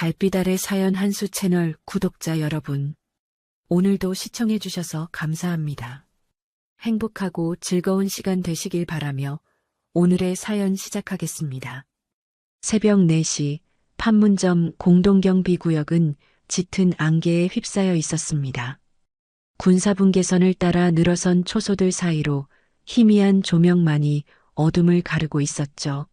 달빛 아래 사연 한수 채널 구독자 여러분, 오늘도 시청해주셔서 감사합니다. 행복하고 즐거운 시간 되시길 바라며 오늘의 사연 시작하겠습니다. 새벽 4시 판문점 공동경비구역은 짙은 안개에 휩싸여 있었습니다. 군사분계선을 따라 늘어선 초소들 사이로 희미한 조명만이 어둠을 가르고 있었죠.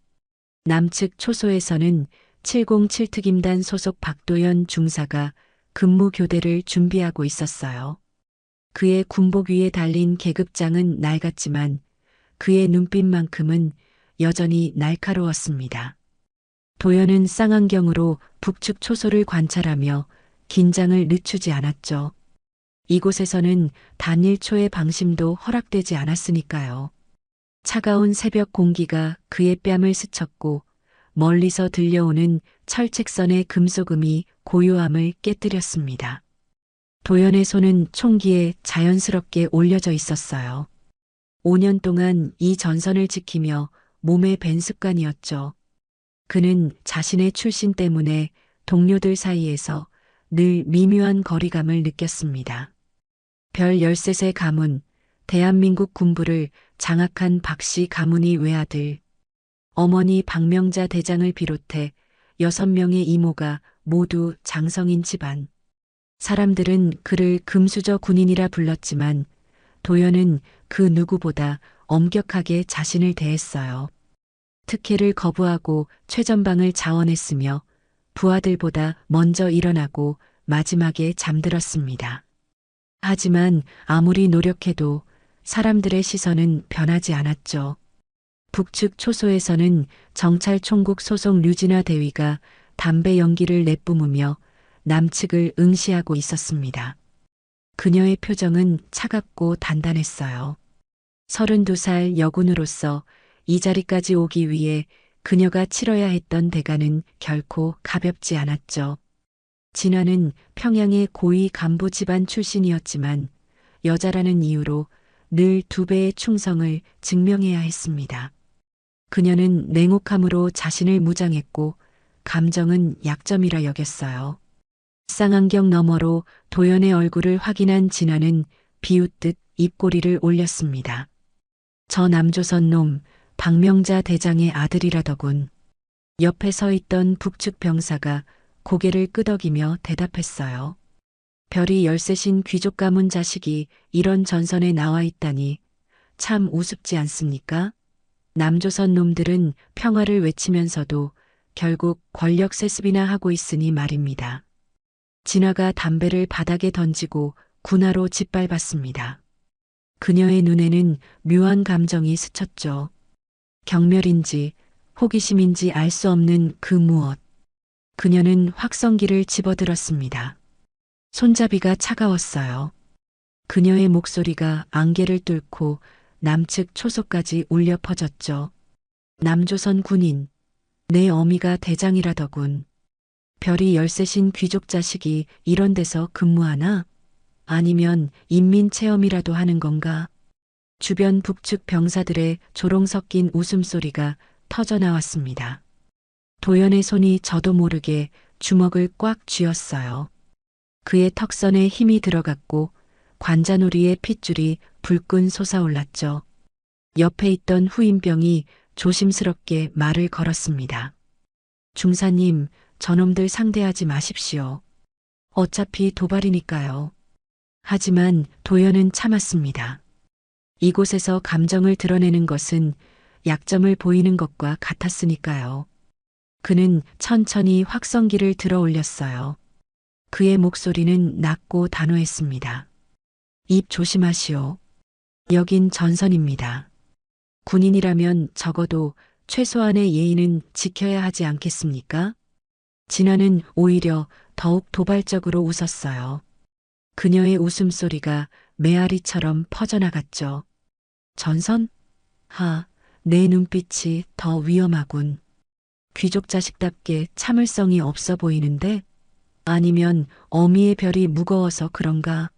남측 초소에서는 707특임단 소속 박도연 중사가 근무 교대를 준비하고 있었어요. 그의 군복 위에 달린 계급장은 낡았지만 그의 눈빛만큼은 여전히 날카로웠습니다. 도연은 쌍안경으로 북측 초소를 관찰하며 긴장을 늦추지 않았죠. 이곳에서는 단 1초의 방심도 허락되지 않았으니까요. 차가운 새벽 공기가 그의 뺨을 스쳤고 멀리서 들려오는 철책선의 금속음이 고요함을 깨뜨렸습니다. 도연의 손은 총기에 자연스럽게 올려져 있었어요. 5년 동안 이 전선을 지키며 몸에 밴 습관이었죠. 그는 자신의 출신 때문에 동료들 사이에서 늘 미묘한 거리감을 느꼈습니다. 별 13세 가문, 대한민국 군부를 장악한 박씨 가문이 외아들, 어머니 박명자 대장을 비롯해 6명의 이모가 모두 장성인 집안. 사람들은 그를 금수저 군인이라 불렀지만 도연은 그 누구보다 엄격하게 자신을 대했어요. 특혜를 거부하고 최전방을 자원했으며 부하들보다 먼저 일어나고 마지막에 잠들었습니다. 하지만 아무리 노력해도 사람들의 시선은 변하지 않았죠. 북측 초소에서는 정찰총국 소속 류진아 대위가 담배 연기를 내뿜으며 남측을 응시하고 있었습니다. 그녀의 표정은 차갑고 단단했어요. 32살 여군으로서 이 자리까지 오기 위해 그녀가 치러야 했던 대가는 결코 가볍지 않았죠. 진아는 평양의 고위 간부 집안 출신이었지만 여자라는 이유로 늘 2배의 충성을 증명해야 했습니다. 그녀는 냉혹함으로 자신을 무장했고 감정은 약점이라 여겼어요. 쌍안경 너머로 도연의 얼굴을 확인한 진아는 비웃듯 입꼬리를 올렸습니다. 저 남조선 놈 박명자 대장의 아들이라더군. 옆에 서 있던 북측 병사가 고개를 끄덕이며 대답했어요. 별이 13신 귀족 가문 자식이 이런 전선에 나와 있다니 참 우습지 않습니까? 남조선 놈들은 평화를 외치면서도 결국 권력 세습이나 하고 있으니 말입니다. 진아가 담배를 바닥에 던지고 군화로 짓밟았습니다. 그녀의 눈에는 묘한 감정이 스쳤죠. 경멸인지 호기심인지 알 수 없는 그 무엇. 그녀는 확성기를 집어들었습니다. 손잡이가 차가웠어요. 그녀의 목소리가 안개를 뚫고 남측 초소까지 울려 퍼졌죠. 남조선 군인, 내 어미가 대장이라더군. 별이 13신 귀족 자식이 이런 데서 근무하나? 아니면 인민체험이라도 하는 건가? 주변 북측 병사들의 조롱 섞인 웃음소리가 터져나왔습니다. 도연의 손이 저도 모르게 주먹을 꽉 쥐었어요. 그의 턱선에 힘이 들어갔고 관자놀이의 핏줄이 불끈 솟아올랐죠. 옆에 있던 후임병이 조심스럽게 말을 걸었습니다. 중사님, 저놈들 상대하지 마십시오. 어차피 도발이니까요. 하지만 도연은 참았습니다. 이곳에서 감정을 드러내는 것은 약점을 보이는 것과 같았으니까요. 그는 천천히 확성기를 들어 올렸어요. 그의 목소리는 낮고 단호했습니다. 입 조심하시오. 여긴 전선입니다. 군인이라면 적어도 최소한의 예의는 지켜야 하지 않겠습니까? 진아는 오히려 더욱 도발적으로 웃었어요. 그녀의 웃음소리가 메아리처럼 퍼져나갔죠. 전선? 내 눈빛이 더 위험하군. 귀족 자식답게 참을성이 없어 보이는데? 아니면 어미의 별이 무거워서 그런가?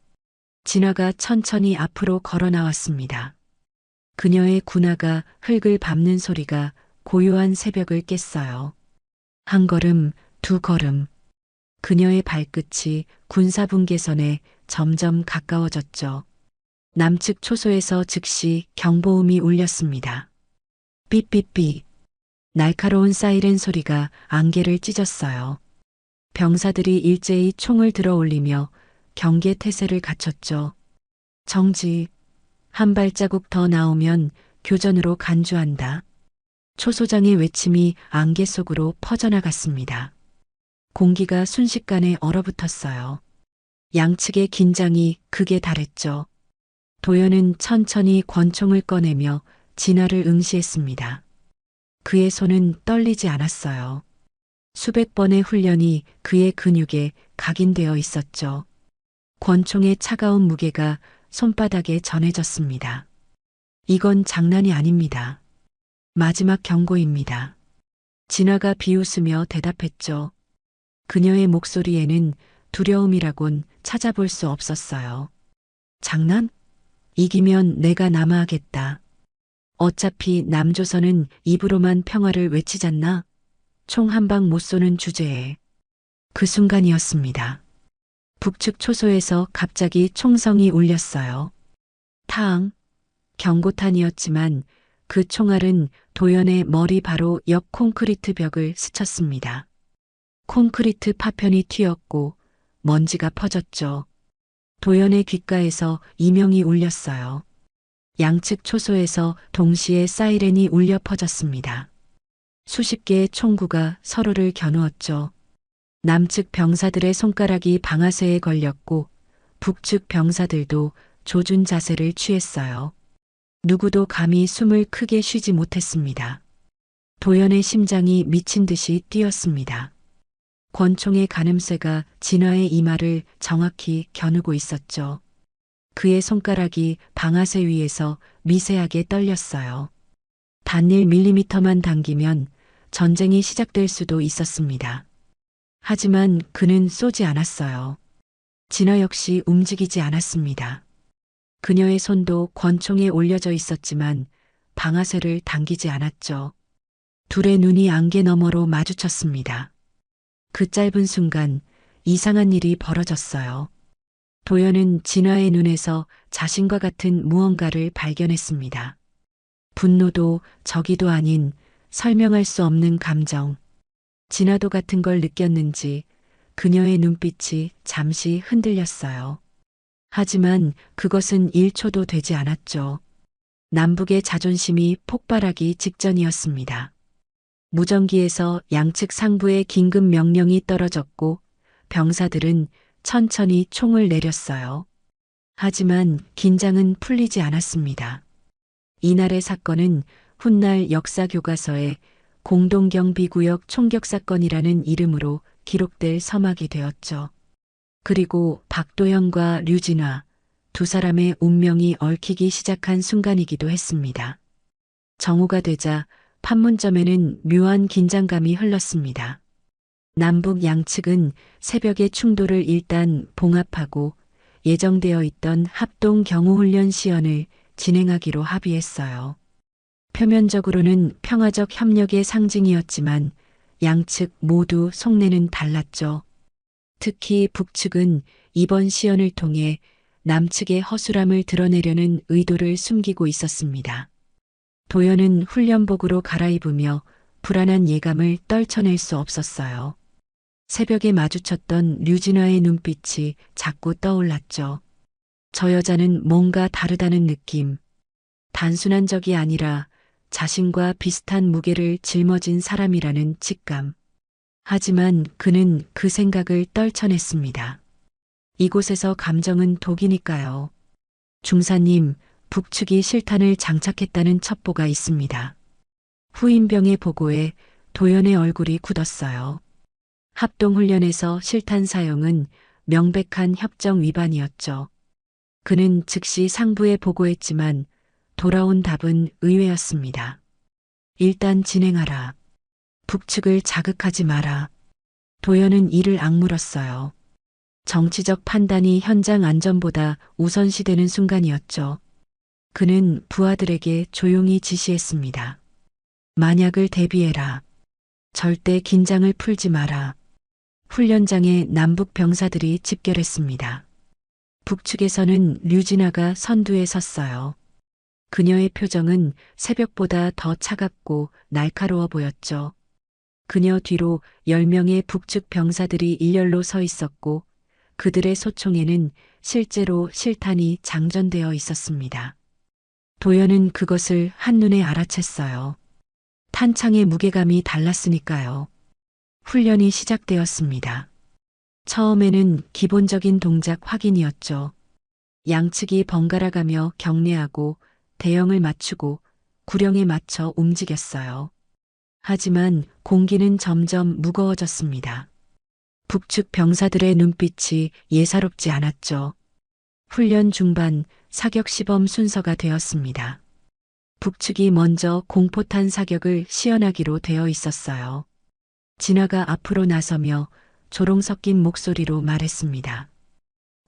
진아가 천천히 앞으로 걸어 나왔습니다. 그녀의 군화가 흙을 밟는 소리가 고요한 새벽을 깼어요. 한 걸음, 두 걸음. 그녀의 발끝이 군사분계선에 점점 가까워졌죠. 남측 초소에서 즉시 경보음이 울렸습니다. 삐삐삐. 날카로운 사이렌 소리가 안개를 찢었어요. 병사들이 일제히 총을 들어 올리며 경계 태세를 갖췄죠. 정지. 한 발자국 더 나오면 교전으로 간주한다. 초소장의 외침이 안개 속으로 퍼져나갔습니다. 공기가 순식간에 얼어붙었어요. 양측의 긴장이 극에 달했죠. 도연은 천천히 권총을 꺼내며 진화를 응시했습니다. 그의 손은 떨리지 않았어요. 수백 번의 훈련이 그의 근육에 각인되어 있었죠. 권총의 차가운 무게가 손바닥에 전해졌습니다. 이건 장난이 아닙니다. 마지막 경고입니다. 진화가 비웃으며 대답했죠. 그녀의 목소리에는 두려움이라곤 찾아볼 수 없었어요. 장난? 이기면 내가 남아하겠다. 어차피 남조선은 입으로만 평화를 외치잖나? 총 한 방 못 쏘는 주제에. 그 순간이었습니다. 북측 초소에서 갑자기 총성이 울렸어요. 탕. 경고탄이었지만 그 총알은 도연의 머리 바로 옆 콘크리트 벽을 스쳤습니다. 콘크리트 파편이 튀었고 먼지가 퍼졌죠. 도연의 귓가에서 이명이 울렸어요. 양측 초소에서 동시에 사이렌이 울려 퍼졌습니다. 수십 개의 총구가 서로를 겨누었죠. 남측 병사들의 손가락이 방아쇠에 걸렸고 북측 병사들도 조준 자세를 취했어요. 누구도 감히 숨을 크게 쉬지 못했습니다. 도연의 심장이 미친 듯이 뛰었습니다. 권총의 가늠쇠가 진화의 이마를 정확히 겨누고 있었죠. 그의 손가락이 방아쇠 위에서 미세하게 떨렸어요. 단 1mm만 당기면 전쟁이 시작될 수도 있었습니다. 하지만 그는 쏘지 않았어요. 진화 역시 움직이지 않았습니다. 그녀의 손도 권총에 올려져 있었지만 방아쇠를 당기지 않았죠. 둘의 눈이 안개 너머로 마주쳤습니다. 그 짧은 순간 이상한 일이 벌어졌어요. 도연은 진화의 눈에서 자신과 같은 무언가를 발견했습니다. 분노도 적이도 아닌 설명할 수 없는 감정. 진화도 같은 걸 느꼈는지 그녀의 눈빛이 잠시 흔들렸어요. 하지만 그것은 1초도 되지 않았죠. 남북의 자존심이 폭발하기 직전이었습니다. 무전기에서 양측 상부에 긴급 명령이 떨어졌고 병사들은 천천히 총을 내렸어요. 하지만 긴장은 풀리지 않았습니다. 이날의 사건은 훗날 역사교과서에 공동경비구역 총격사건이라는 이름으로 기록될 서막이 되었죠. 그리고 박도현과 류진화 두 사람의 운명이 얽히기 시작한 순간이기도 했습니다. 정오가 되자 판문점에는 묘한 긴장감이 흘렀습니다. 남북 양측은 새벽의 충돌을 일단 봉합하고 예정되어 있던 합동 경호훈련 시연을 진행하기로 합의했어요. 표면적으로는 평화적 협력의 상징이었지만 양측 모두 속내는 달랐죠. 특히 북측은 이번 시연을 통해 남측의 허술함을 드러내려는 의도를 숨기고 있었습니다. 도연은 훈련복으로 갈아입으며 불안한 예감을 떨쳐낼 수 없었어요. 새벽에 마주쳤던 류진화의 눈빛이 자꾸 떠올랐죠. 저 여자는 뭔가 다르다는 느낌. 단순한 적이 아니라 자신과 비슷한 무게를 짊어진 사람이라는 직감. 하지만 그는 그 생각을 떨쳐냈습니다. 이곳에서 감정은 독이니까요. 중사님, 북측이 실탄을 장착했다는 첩보가 있습니다. 후임병의 보고에 도연의 얼굴이 굳었어요. 합동훈련에서 실탄 사용은 명백한 협정 위반이었죠. 그는 즉시 상부에 보고했지만 돌아온 답은 의외였습니다. 일단 진행하라. 북측을 자극하지 마라. 도연은 이를 악물었어요. 정치적 판단이 현장 안전보다 우선시되는 순간이었죠. 그는 부하들에게 조용히 지시했습니다. 만약을 대비해라. 절대 긴장을 풀지 마라. 훈련장에 남북 병사들이 집결했습니다. 북측에서는 류진아가 선두에 섰어요. 그녀의 표정은 새벽보다 더 차갑고 날카로워 보였죠. 그녀 뒤로 10명의 북측 병사들이 일렬로 서 있었고 그들의 소총에는 실제로 실탄이 장전되어 있었습니다. 도연은 그것을 한눈에 알아챘어요. 탄창의 무게감이 달랐으니까요. 훈련이 시작되었습니다. 처음에는 기본적인 동작 확인이었죠. 양측이 번갈아 가며 경례하고 대형을 맞추고 구령에 맞춰 움직였어요. 하지만 공기는 점점 무거워졌습니다. 북측 병사들의 눈빛이 예사롭지 않았죠. 훈련 중반 사격 시범 순서가 되었습니다. 북측이 먼저 공포탄 사격을 시연하기로 되어 있었어요. 진아가 앞으로 나서며 조롱 섞인 목소리로 말했습니다.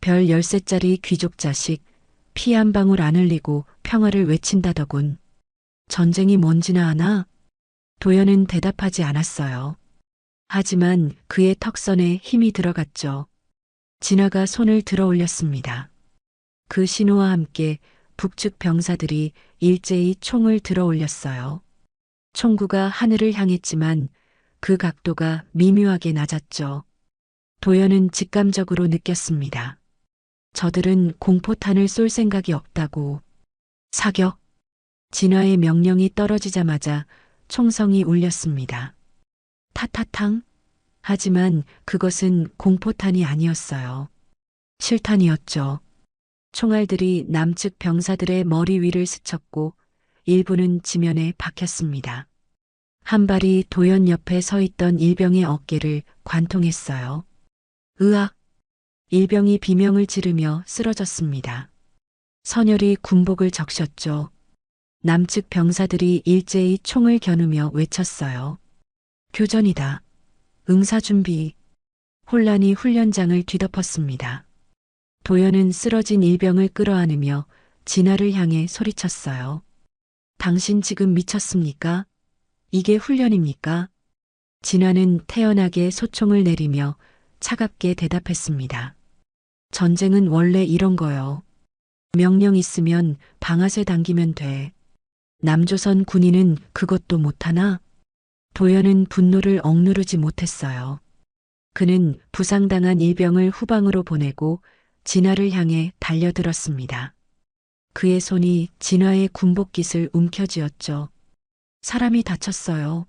별 10세짜리 귀족 자식, 피 한 방울 안 흘리고 평화를 외친다더군. 전쟁이 뭔지나 아나? 도연은 대답하지 않았어요. 하지만 그의 턱선에 힘이 들어갔죠. 진아가 손을 들어 올렸습니다. 그 신호와 함께 북측 병사들이 일제히 총을 들어 올렸어요. 총구가 하늘을 향했지만 그 각도가 미묘하게 낮았죠. 도연은 직감적으로 느꼈습니다. 저들은 공포탄을 쏠 생각이 없다고. 사격. 진화의 명령이 떨어지자마자 총성이 울렸습니다. 타타탕. 하지만 그것은 공포탄이 아니었어요. 실탄이었죠. 총알들이 남측 병사들의 머리 위를 스쳤고 일부는 지면에 박혔습니다. 한 발이 도연 옆에 서 있던 일병의 어깨를 관통했어요. 으악! 일병이 비명을 지르며 쓰러졌습니다. 선열이 군복을 적셨죠. 남측 병사들이 일제히 총을 겨누며 외쳤어요. 교전이다. 응사준비. 혼란이 훈련장을 뒤덮었습니다. 도연은 쓰러진 일병을 끌어안으며 진아를 향해 소리쳤어요. 당신 지금 미쳤습니까? 이게 훈련입니까? 진아는 태연하게 소총을 내리며 차갑게 대답했습니다. 전쟁은 원래 이런 거요. 명령 있으면 방아쇠 당기면 돼. 남조선 군인은 그것도 못하나? 도연은 분노를 억누르지 못했어요. 그는 부상당한 일병을 후방으로 보내고 진아를 향해 달려들었습니다. 그의 손이 진아의 군복깃을 움켜쥐었죠. 사람이 다쳤어요.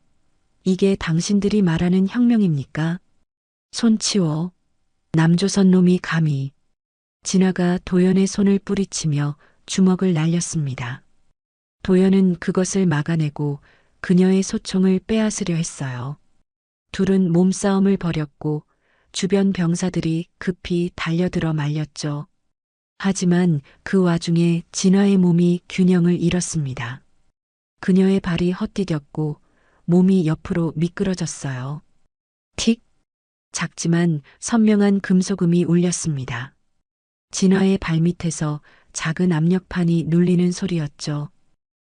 이게 당신들이 말하는 혁명입니까? 손 치워. 남조선 놈이 감히. 진아가 도연의 손을 뿌리치며 주먹을 날렸습니다. 도연은 그것을 막아내고 그녀의 소총을 빼앗으려 했어요. 둘은 몸싸움을 벌였고 주변 병사들이 급히 달려들어 말렸죠. 하지만 그 와중에 진아의 몸이 균형을 잃었습니다. 그녀의 발이 헛디뎠고 몸이 옆으로 미끄러졌어요. 틱! 작지만 선명한 금속음이 울렸습니다. 진아의 발밑에서 작은 압력판이 눌리는 소리였죠.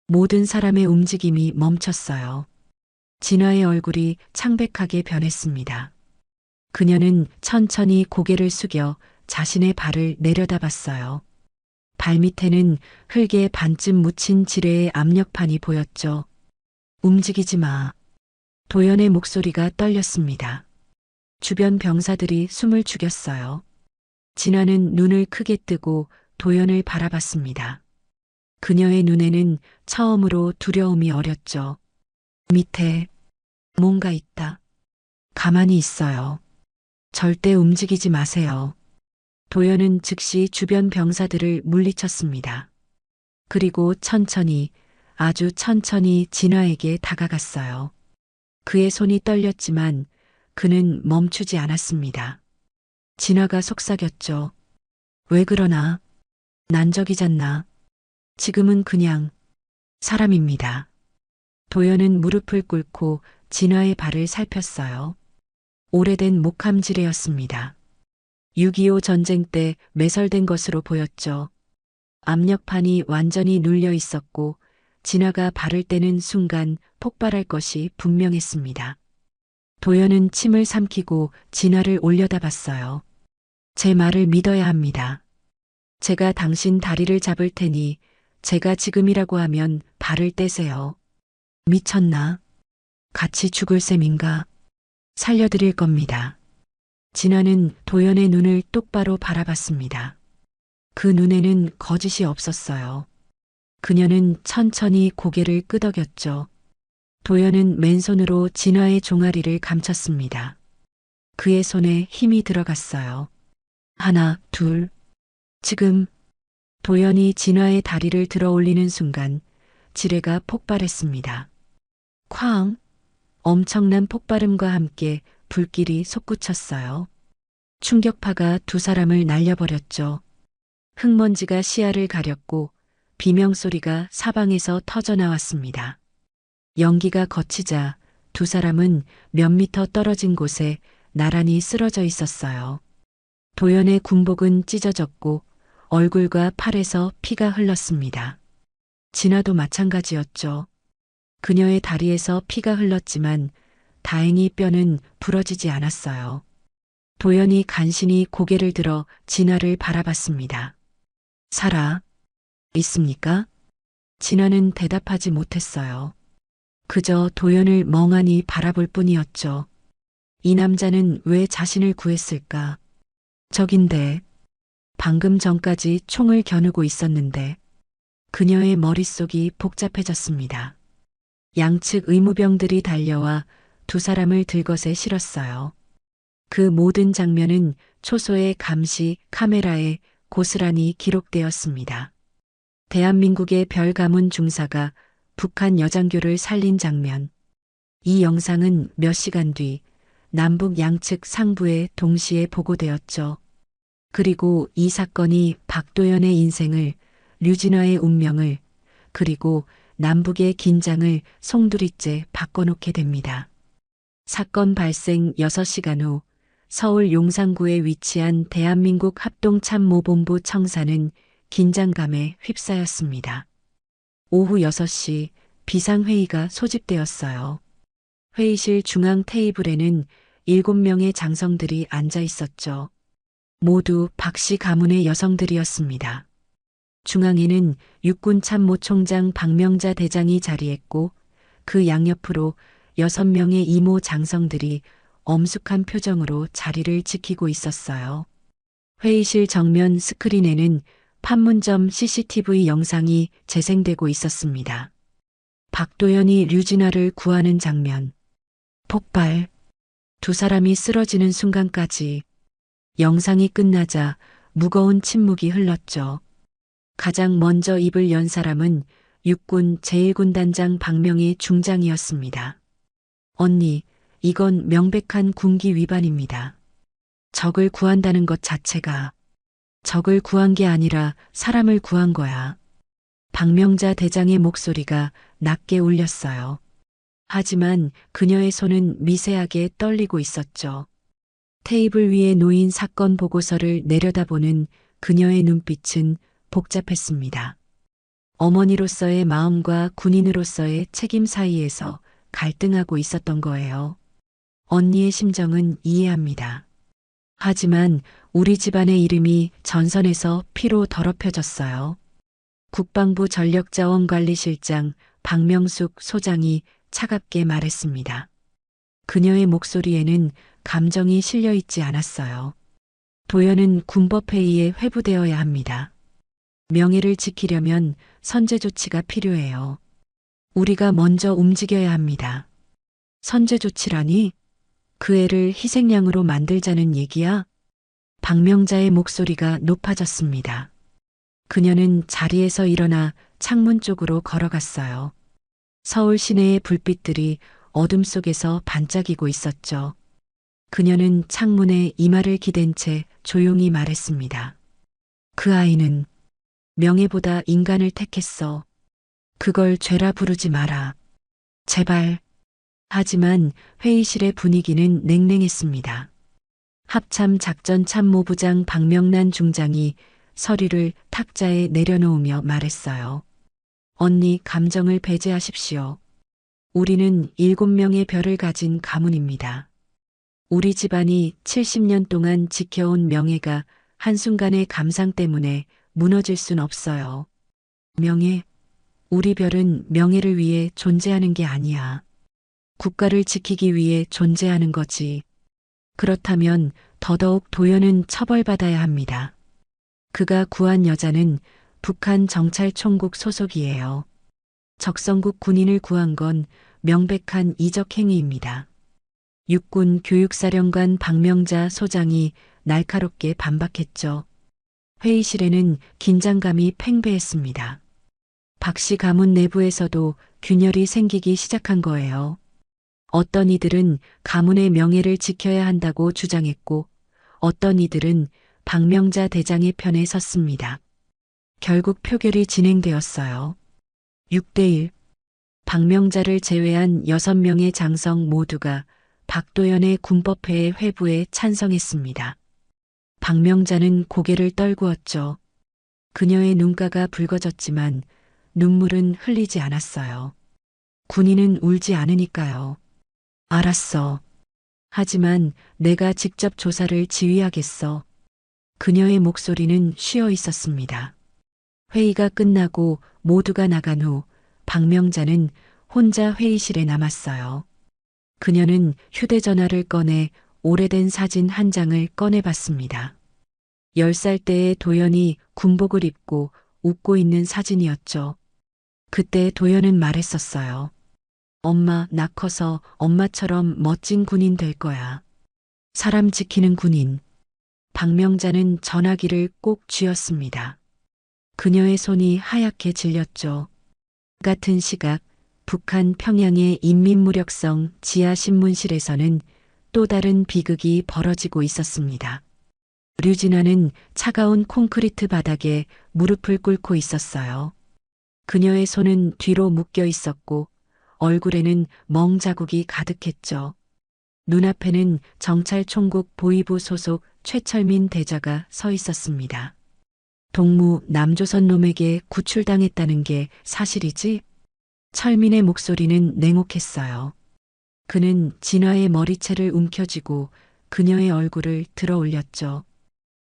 모든 사람의 움직임이 멈췄어요. 진아의 얼굴이 창백하게 변했습니다. 그녀는 천천히 고개를 숙여 자신의 발을 내려다봤어요. 발밑에는 흙에 반쯤 묻힌 지뢰의 압력판이 보였죠. 움직이지 마. 도연의 목소리가 떨렸습니다. 주변 병사들이 숨을 죽였어요. 진아는 눈을 크게 뜨고 도연을 바라봤습니다. 그녀의 눈에는 처음으로 두려움이 어렸죠. 밑에 뭔가 있다. 가만히 있어요. 절대 움직이지 마세요. 도연은 즉시 주변 병사들을 물리쳤습니다. 그리고 천천히, 아주 천천히 진아에게 다가갔어요. 그의 손이 떨렸지만 그는 멈추지 않았습니다. 진아가 속삭였죠. 왜 그러나? 난적이잖나. 지금은 그냥 사람입니다. 도연은 무릎을 꿇고 진아의 발을 살폈어요. 오래된 목함지뢰였습니다. 6.25 전쟁 때 매설된 것으로 보였죠. 압력판이 완전히 눌려 있었고 진아가 발을 떼는 순간 폭발할 것이 분명했습니다. 도연은 침을 삼키고 진화를 올려다봤어요. 제 말을 믿어야 합니다. 제가 당신 다리를 잡을 테니 제가 지금이라고 하면 발을 떼세요. 미쳤나? 같이 죽을 셈인가? 살려드릴 겁니다. 진아는 도연의 눈을 똑바로 바라봤습니다. 그 눈에는 거짓이 없었어요. 그녀는 천천히 고개를 끄덕였죠. 도연은 맨손으로 진아의 종아리를 감췄습니다. 그의 손에 힘이 들어갔어요. 하나, 둘. 지금 도연이 진아의 다리를 들어 올리는 순간 지뢰가 폭발했습니다. 쾅! 엄청난 폭발음과 함께 불길이 솟구쳤어요. 충격파가 두 사람을 날려버렸죠. 흙먼지가 시야를 가렸고 비명소리가 사방에서 터져나왔습니다. 연기가 거치자 두 사람은 몇 미터 떨어진 곳에 나란히 쓰러져 있었어요. 도연의 군복은 찢어졌고 얼굴과 팔에서 피가 흘렀습니다. 진아도 마찬가지였죠. 그녀의 다리에서 피가 흘렀지만 다행히 뼈는 부러지지 않았어요. 도연이 간신히 고개를 들어 진아를 바라봤습니다. 살아 있습니까? 진아는 대답하지 못했어요. 그저 도연을 멍하니 바라볼 뿐이었죠. 이 남자는 왜 자신을 구했을까? 적인데, 방금 전까지 총을 겨누고 있었는데, 그녀의 머릿속이 복잡해졌습니다. 양측 의무병들이 달려와 두 사람을 들것에 실었어요. 그 모든 장면은 초소의 감시 카메라에 고스란히 기록되었습니다. 대한민국의 별 가문 중사가 북한 여장교를 살린 장면. 이 영상은 몇 시간 뒤 남북 양측 상부에 동시에 보고되었죠. 그리고 이 사건이 박도연의 인생을, 류진화의 운명을, 그리고 남북의 긴장을 송두리째 바꿔놓게 됩니다. 사건 발생 6시간 후 서울 용산구에 위치한 대한민국 합동참모본부 청사는 긴장감에 휩싸였습니다. 오후 6시 비상회의가 소집되었어요. 회의실 중앙 테이블에는 7명의 장성들이 앉아 있었죠. 모두 박씨 가문의 여성들이었습니다. 중앙에는 육군참모총장 박명자 대장이 자리했고 그 양옆으로 6명의 이모 장성들이 엄숙한 표정으로 자리를 지키고 있었어요. 회의실 정면 스크린에는 판문점 CCTV 영상이 재생되고 있었습니다. 박도연이 류진아를 구하는 장면. 폭발. 두 사람이 쓰러지는 순간까지. 영상이 끝나자 무거운 침묵이 흘렀죠. 가장 먼저 입을 연 사람은 육군 제1군단장 박명희 중장이었습니다. 언니, 이건 명백한 군기 위반입니다. 적을 구한다는 것 자체가 적을 구한 게 아니라 사람을 구한 거야. 박명자 대장의 목소리가 낮게 울렸어요. 하지만 그녀의 손은 미세하게 떨리고 있었죠. 테이블 위에 놓인 사건 보고서를 내려다보는 그녀의 눈빛은 복잡했습니다. 어머니로서의 마음과 군인으로서의 책임 사이에서 갈등하고 있었던 거예요. 언니의 심정은 이해합니다. 하지만 우리 집안의 이름이 전선에서 피로 더럽혀졌어요. 국방부 전력자원관리실장 박명숙 소장이 차갑게 말했습니다. 그녀의 목소리에는 감정이 실려 있지 않았어요. 도연은 군법회의에 회부되어야 합니다. 명예를 지키려면 선제 조치가 필요해요. 우리가 먼저 움직여야 합니다. 선제 조치라니? 그 애를 희생양으로 만들자는 얘기야? 박명자의 목소리가 높아졌습니다. 그녀는 자리에서 일어나 창문 쪽으로 걸어갔어요. 서울 시내의 불빛들이 어둠 속에서 반짝이고 있었죠. 그녀는 창문에 이마를 기댄 채 조용히 말했습니다. 그 아이는 명예보다 인간을 택했어. 그걸 죄라 부르지 마라. 제발. 하지만 회의실의 분위기는 냉랭했습니다. 합참 작전참모부장 박명란 중장이 서류를 탁자에 내려놓으며 말했어요. 언니, 감정을 배제하십시오. 우리는 7명의 별을 가진 가문입니다. 우리 집안이 70년 동안 지켜온 명예가 한순간의 감상 때문에 무너질 순 없어요. 명예? 우리 별은 명예를 위해 존재하는 게 아니야. 국가를 지키기 위해 존재하는 거지. 그렇다면 더더욱 도연은 처벌받아야 합니다. 그가 구한 여자는 북한 정찰총국 소속이에요. 적성국 군인을 구한 건 명백한 이적 행위입니다. 육군 교육사령관 박명자 소장이 날카롭게 반박했죠. 회의실에는 긴장감이 팽배했습니다. 박씨 가문 내부에서도 균열이 생기기 시작한 거예요. 어떤 이들은 가문의 명예를 지켜야 한다고 주장했고, 어떤 이들은 박명자 대장의 편에 섰습니다. 결국 표결이 진행되었어요. 6대1. 박명자를 제외한 6명의 장성 모두가 박도연의 군법회의 회부에 찬성했습니다. 박명자는 고개를 떨구었죠. 그녀의 눈가가 붉어졌지만 눈물은 흘리지 않았어요. 군인은 울지 않으니까요. 알았어. 하지만 내가 직접 조사를 지휘하겠어. 그녀의 목소리는 쉬어 있었습니다. 회의가 끝나고 모두가 나간 후 박명자는 혼자 회의실에 남았어요. 그녀는 휴대전화를 꺼내 오래된 사진 한 장을 꺼내봤습니다. 10살 때의 도연이 군복을 입고 웃고 있는 사진이었죠. 그때 도연은 말했었어요. 엄마, 나 커서 엄마처럼 멋진 군인 될 거야. 사람 지키는 군인. 박명자는 전화기를 꼭 쥐었습니다. 그녀의 손이 하얗게 질렸죠. 같은 시각 북한 평양의 인민무력성 지하신문실에서는 또 다른 비극이 벌어지고 있었습니다. 류진아는 차가운 콘크리트 바닥에 무릎을 꿇고 있었어요. 그녀의 손은 뒤로 묶여 있었고 얼굴에는 멍 자국이 가득했죠. 눈앞에는 정찰총국 보위부 소속 최철민 대자가 서 있었습니다. 동무 남조선 놈에게 구출당했다는 게 사실이지? 철민의 목소리는 냉혹했어요. 그는 진화의 머리채를 움켜쥐고 그녀의 얼굴을 들어 올렸죠.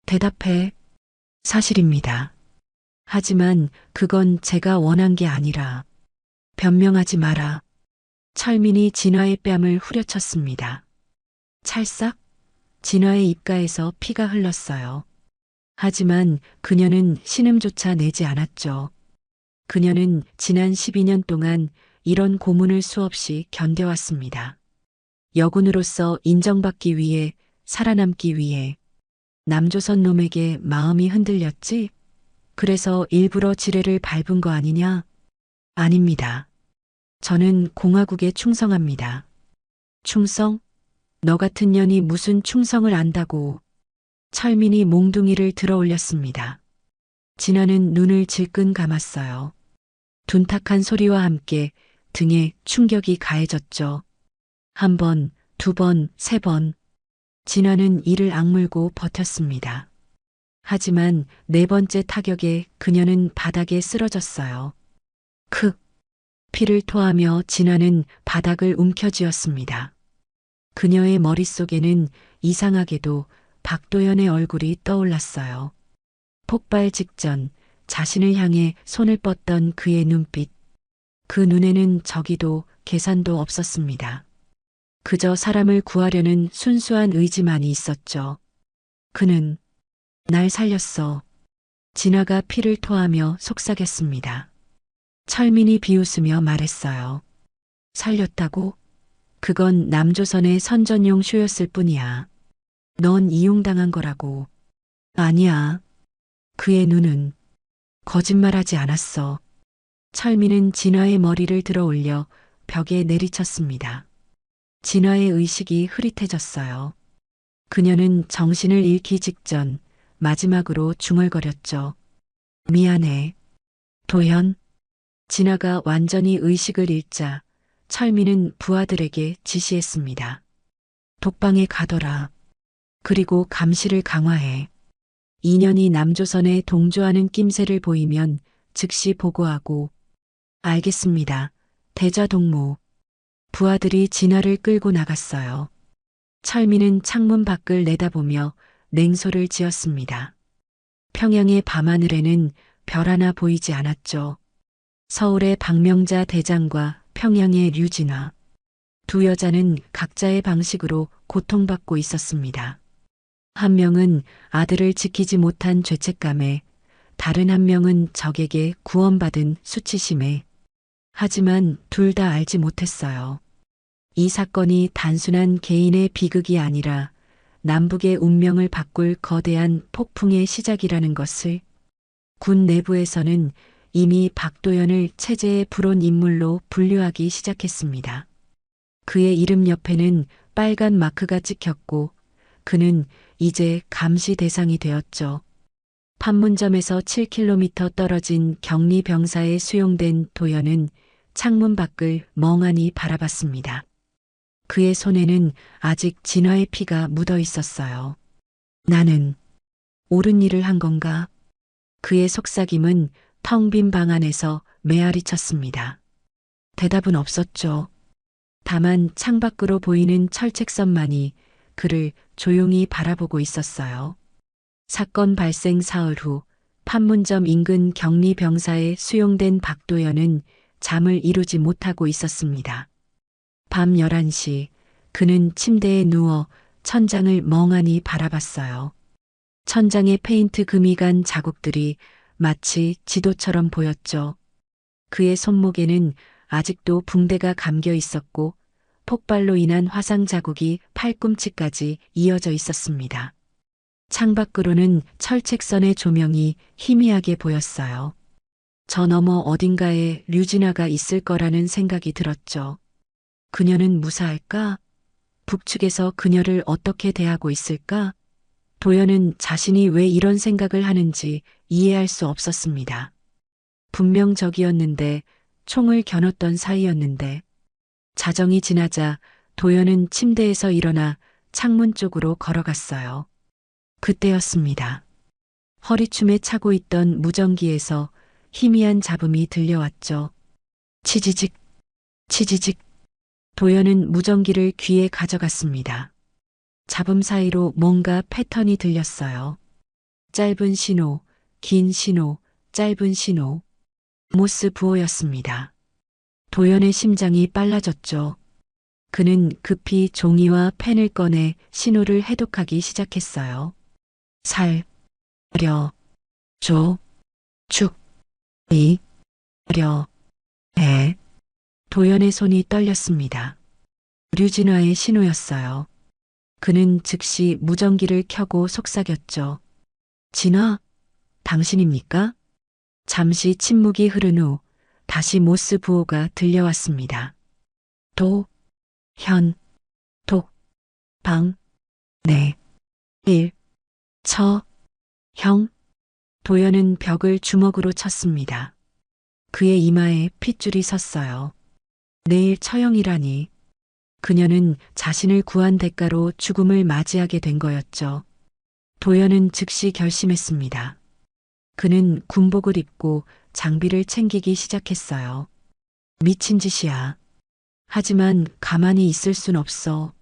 대답해. 사실입니다. 하지만 그건 제가 원한 게 아니라. 변명하지 마라. 철민이 진화의 뺨을 후려쳤습니다. 찰싹? 진화의 입가에서 피가 흘렀어요. 하지만 그녀는 신음조차 내지 않았죠. 그녀는 지난 12년 동안 이런 고문을 수없이 견뎌왔습니다. 여군으로서 인정받기 위해, 살아남기 위해. 남조선 놈에게 마음이 흔들렸지? 그래서 일부러 지뢰를 밟은 거 아니냐? 아닙니다. 저는 공화국에 충성합니다. 충성? 너 같은 년이 무슨 충성을 안다고. 철민이 몽둥이를 들어 올렸습니다. 진아는 눈을 질끈 감았어요. 둔탁한 소리와 함께 등에 충격이 가해졌죠. 1번, 2번, 3번. 진아는 이를 악물고 버텼습니다. 하지만 4번째 타격에 그녀는 바닥에 쓰러졌어요. 크! 피를 토하며 진아는 바닥을 움켜쥐었습니다. 그녀의 머릿속에는 이상하게도 박도연의 얼굴이 떠올랐어요. 폭발 직전 자신을 향해 손을 뻗던 그의 눈빛. 그 눈에는 적이도 계산도 없었습니다. 그저 사람을 구하려는 순수한 의지만이 있었죠. 그는 날 살렸어. 진아가 피를 토하며 속삭였습니다. 철민이 비웃으며 말했어요. 살렸다고? 그건 남조선의 선전용 쇼였을 뿐이야. 넌 이용당한 거라고. 아니야. 그의 눈은 거짓말하지 않았어. 철민은 진화의 머리를 들어 올려 벽에 내리쳤습니다. 진화의 의식이 흐릿해졌어요. 그녀는 정신을 잃기 직전 마지막으로 중얼거렸죠. 미안해. 도현. 진아가 완전히 의식을 잃자 철민은 부하들에게 지시했습니다. 독방에 가더라. 그리고 감시를 강화해. 2년이 남조선에 동조하는 낌새를 보이면 즉시 보고하고. 알겠습니다. 대자동무. 부하들이 진아를 끌고 나갔어요. 철민은 창문 밖을 내다보며 냉소를 지었습니다. 평양의 밤하늘에는 별 하나 보이지 않았죠. 서울의 박명자 대장과 평양의 류진화. 두 여자는 각자의 방식으로 고통받고 있었습니다. 한 명은 아들을 지키지 못한 죄책감에, 다른 한 명은 적에게 구원받은 수치심에. 하지만 둘 다 알지 못했어요. 이 사건이 단순한 개인의 비극이 아니라 남북의 운명을 바꿀 거대한 폭풍의 시작이라는 것을. 군 내부에서는 이미 박도연을 체제의 불온 인물로 분류하기 시작했습니다. 그의 이름 옆에는 빨간 마크가 찍혔고 그는 이제 감시 대상이 되었죠. 판문점에서 7km 떨어진 격리 병사에 수용된 도연은 창문 밖을 멍하니 바라봤습니다. 그의 손에는 아직 진화의 피가 묻어 있었어요. 나는 옳은 일을 한 건가? 그의 속삭임은 텅 빈 방 안에서 메아리 쳤습니다. 대답은 없었죠. 다만 창밖으로 보이는 철책선만이 그를 조용히 바라보고 있었어요. 사건 발생 사흘 후 판문점 인근 격리 병사에 수용된 박도연은 잠을 이루지 못하고 있었습니다. 밤 11시 그는 침대에 누워 천장을 멍하니 바라봤어요. 천장에 페인트 금이 간 자국들이 마치 지도처럼 보였죠. 그의 손목에는 아직도 붕대가 감겨 있었고 폭발로 인한 화상 자국이 팔꿈치까지 이어져 있었습니다. 창밖으로는 철책선의 조명이 희미하게 보였어요. 저 너머 어딘가에 류진아가 있을 거라는 생각이 들었죠. 그녀는 무사할까? 북측에서 그녀를 어떻게 대하고 있을까? 도연은 자신이 왜 이런 생각을 하는지 이해할 수 없었습니다. 분명 적이었는데, 총을 겨눴던 사이였는데. 자정이 지나자 도연은 침대에서 일어나 창문 쪽으로 걸어갔어요. 그때였습니다. 허리춤에 차고 있던 무전기에서 희미한 잡음이 들려왔죠. 치지직, 치지직. 도연은 무전기를 귀에 가져갔습니다. 잡음 사이로 뭔가 패턴이 들렸어요. 짧은 신호, 긴 신호, 짧은 신호. 모스 부호였습니다. 도연의 심장이 빨라졌죠. 그는 급히 종이와 펜을 꺼내 신호를 해독하기 시작했어요. 살, 려, 조, 축, 이, 려, 에. 도연의 손이 떨렸습니다. 류진화의 신호였어요. 그는 즉시 무전기를 켜고 속삭였죠. 진화, 당신입니까? 잠시 침묵이 흐른 후 다시 모스 부호가 들려왔습니다. 도, 현, 독, 방, 내, 일, 처, 형. 도연은 벽을 주먹으로 쳤습니다. 그의 이마에 핏줄이 섰어요. 내일 처형이라니. 그녀는 자신을 구한 대가로 죽음을 맞이하게 된 거였죠. 도연은 즉시 결심했습니다. 그는 군복을 입고 장비를 챙기기 시작했어요. 미친 짓이야. 하지만 가만히 있을 순 없어.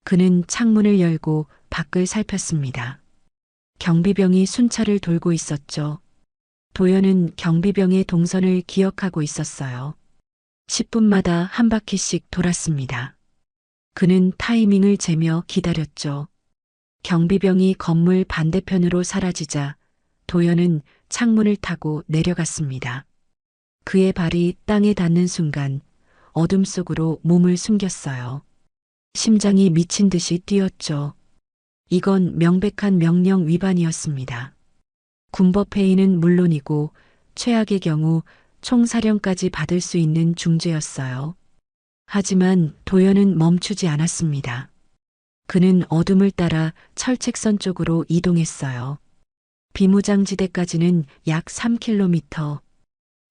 그는 창문을 열고 밖을 살폈습니다. 경비병이 순찰을 돌고 있었죠. 도연은 경비병의 동선을 기억하고 있었어요. 10분마다 한 바퀴씩 돌았습니다. 그는 타이밍을 재며 기다렸죠. 경비병이 건물 반대편으로 사라지자 도연은 창문을 타고 내려갔습니다. 그의 발이 땅에 닿는 순간 어둠 속으로 몸을 숨겼어요. 심장이 미친 듯이 뛰었죠. 이건 명백한 명령 위반이었습니다. 군법회의는 물론이고 최악의 경우 총사령까지 받을 수 있는 중죄였어요. 하지만 도연은 멈추지 않았습니다. 그는 어둠을 따라 철책선 쪽으로 이동했어요. 비무장지대까지는 약 3km.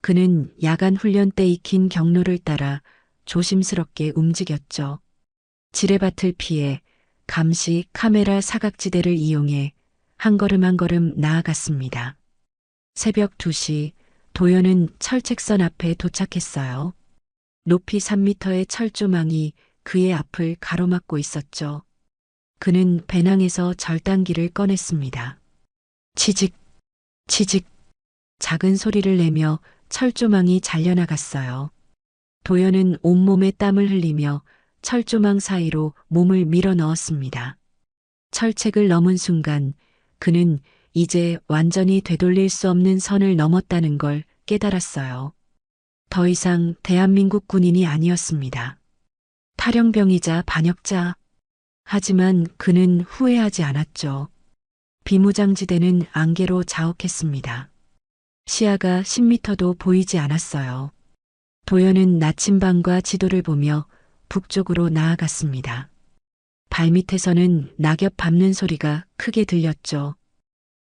그는 야간 훈련 때 익힌 경로를 따라 조심스럽게 움직였죠. 지뢰밭을 피해 감시 카메라 사각지대를 이용해 한 걸음 한 걸음 나아갔습니다. 새벽 2시 도연은 철책선 앞에 도착했어요. 높이 3m의 철조망이 그의 앞을 가로막고 있었죠. 그는 배낭에서 절단기를 꺼냈습니다. 치직, 치직, 작은 소리를 내며 철조망이 잘려나갔어요. 도연은 온몸에 땀을 흘리며 철조망 사이로 몸을 밀어 넣었습니다. 철책을 넘은 순간 그는 이제 완전히 되돌릴 수 없는 선을 넘었다는 걸 깨달았어요. 더 이상 대한민국 군인이 아니었습니다. 탈영병이자 반역자. 하지만 그는 후회하지 않았죠. 비무장지대는 안개로 자욱했습니다. 시야가 10미터도 보이지 않았어요. 도연은 나침반과 지도를 보며 북쪽으로 나아갔습니다. 발밑에서는 낙엽 밟는 소리가 크게 들렸죠.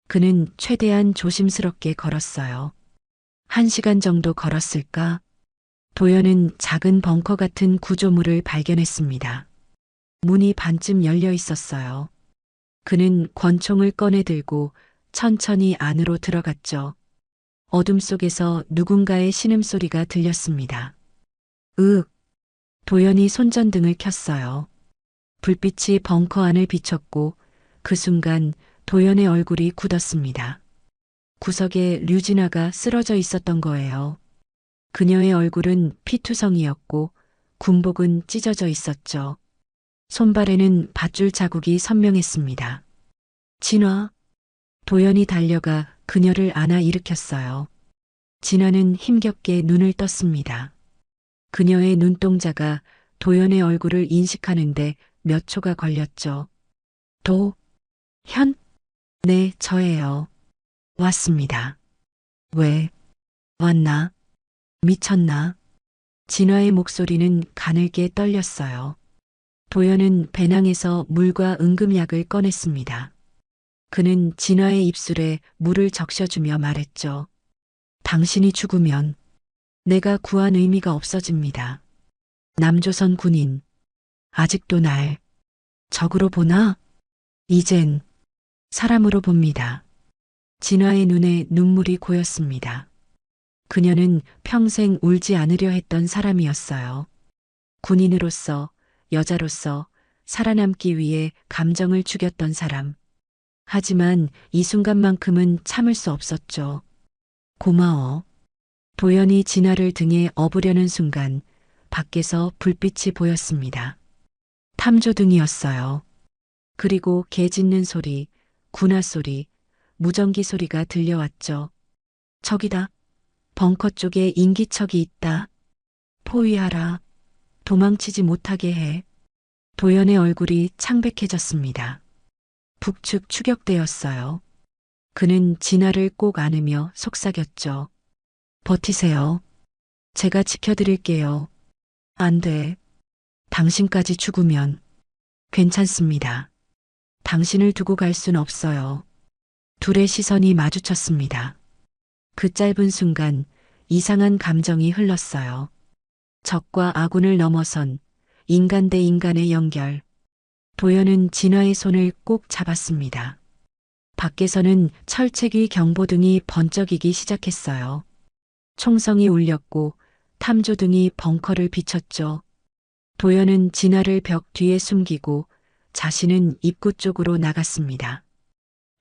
그는 최대한 조심스럽게 걸었어요. 1시간 정도 걸었을까? 도연은 작은 벙커 같은 구조물을 발견했습니다. 문이 반쯤 열려 있었어요. 그는 권총을 꺼내 들고 천천히 안으로 들어갔죠. 어둠 속에서 누군가의 신음소리가 들렸습니다. 으윽! 도연이 손전등을 켰어요. 불빛이 벙커 안을 비췄고 그 순간 도연의 얼굴이 굳었습니다. 구석에 류진아가 쓰러져 있었던 거예요. 그녀의 얼굴은 피투성이었고 군복은 찢어져 있었죠. 손발에는 밧줄 자국이 선명했습니다. 진화. 도연이 달려가 그녀를 안아 일으켰어요. 진화는 힘겹게 눈을 떴습니다. 그녀의 눈동자가 도연의 얼굴을 인식하는데 몇 초가 걸렸죠. 현? 네, 저예요. 왔습니다. 왜? 왔나? 미쳤나? 진화의 목소리는 가늘게 떨렸어요. 도연은 배낭에서 물과 응급약을 꺼냈습니다. 그는 진화의 입술에 물을 적셔주며 말했죠. 당신이 죽으면 내가 구한 의미가 없어집니다. 남조선 군인, 아직도 날 적으로 보나? 이젠 사람으로 봅니다. 진화의 눈에 눈물이 고였습니다. 그녀는 평생 울지 않으려 했던 사람이었어요. 군인으로서, 여자로서 살아남기 위해 감정을 죽였던 사람. 하지만 이 순간만큼은 참을 수 없었죠. 고마워. 도연이 진화를 등에 업으려는 순간 밖에서 불빛이 보였습니다. 탐조등이었어요. 그리고 개 짖는 소리, 군화 소리, 무전기 소리가 들려왔죠. 저기다. 벙커 쪽에 인기척이 있다. 포위하라. 도망치지 못하게 해. 도연의 얼굴이 창백해졌습니다. 북측 추격대였어요. 그는 진화를 꼭 안으며 속삭였죠. 버티세요. 제가 지켜드릴게요. 안 돼. 당신까지 죽으면 괜찮습니다. 당신을 두고 갈 순 없어요. 둘의 시선이 마주쳤습니다. 그 짧은 순간 이상한 감정이 흘렀어요. 적과 아군을 넘어선 인간 대 인간의 연결. 도연은 진화의 손을 꼭 잡았습니다. 밖에서는 철책위 경보등이 번쩍이기 시작했어요. 총성이 울렸고 탐조등이 벙커를 비췄죠. 도연은 진화를 벽 뒤에 숨기고 자신은 입구 쪽으로 나갔습니다.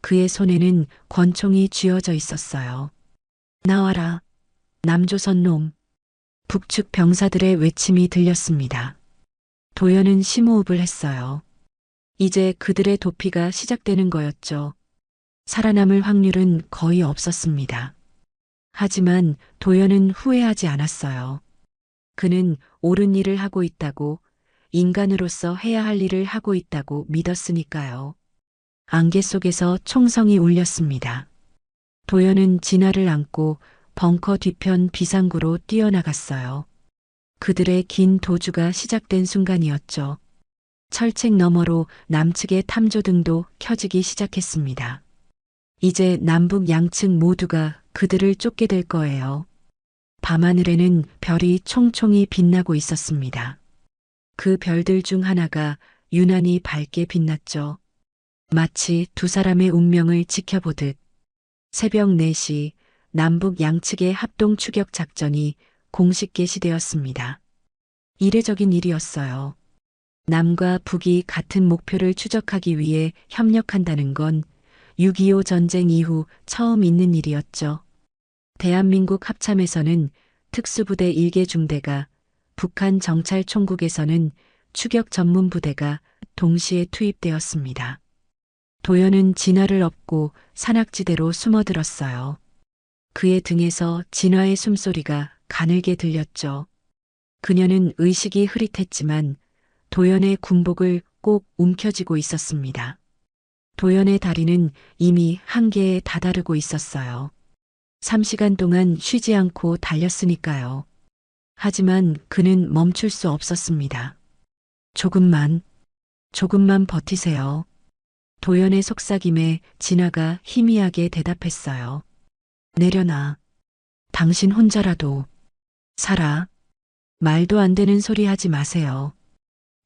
그의 손에는 권총이 쥐어져 있었어요. 나와라, 남조선 놈. 북측 병사들의 외침이 들렸습니다. 도연은 심호흡을 했어요. 이제 그들의 도피가 시작되는 거였죠. 살아남을 확률은 거의 없었습니다. 하지만 도연은 후회하지 않았어요. 그는 옳은 일을 하고 있다고, 인간으로서 해야 할 일을 하고 있다고 믿었으니까요. 안개 속에서 총성이 울렸습니다. 도연은 진화를 안고 벙커 뒤편 비상구로 뛰어나갔어요. 그들의 긴 도주가 시작된 순간이었죠. 철책 너머로 남측의 탐조등도 켜지기 시작했습니다. 이제 남북 양측 모두가 그들을 쫓게 될 거예요. 밤하늘에는 별이 총총히 빛나고 있었습니다. 그 별들 중 하나가 유난히 밝게 빛났죠. 마치 두 사람의 운명을 지켜보듯. 새벽 4시 남북 양측의 합동 추격 작전이 공식 개시되었습니다. 이례적인 일이었어요. 남과 북이 같은 목표를 추적하기 위해 협력한다는 건 6.25 전쟁 이후 처음 있는 일이었죠. 대한민국 합참에서는 특수부대 1개 중대가, 북한 정찰총국에서는 추격 전문 부대가 동시에 투입되었습니다. 도연은 진화를 업고 산악지대로 숨어들었어요. 그의 등에서 진화의 숨소리가 가늘게 들렸죠. 그녀는 의식이 흐릿했지만 도연의 군복을 꼭 움켜쥐고 있었습니다. 도연의 다리는 이미 한계에 다다르고 있었어요. 3시간 동안 쉬지 않고 달렸으니까요. 하지만 그는 멈출 수 없었습니다. 조금만 버티세요. 도연의 속삭임에 진아가 희미하게 대답했어요. 내려놔. 당신 혼자라도 살아. 말도 안 되는 소리 하지 마세요.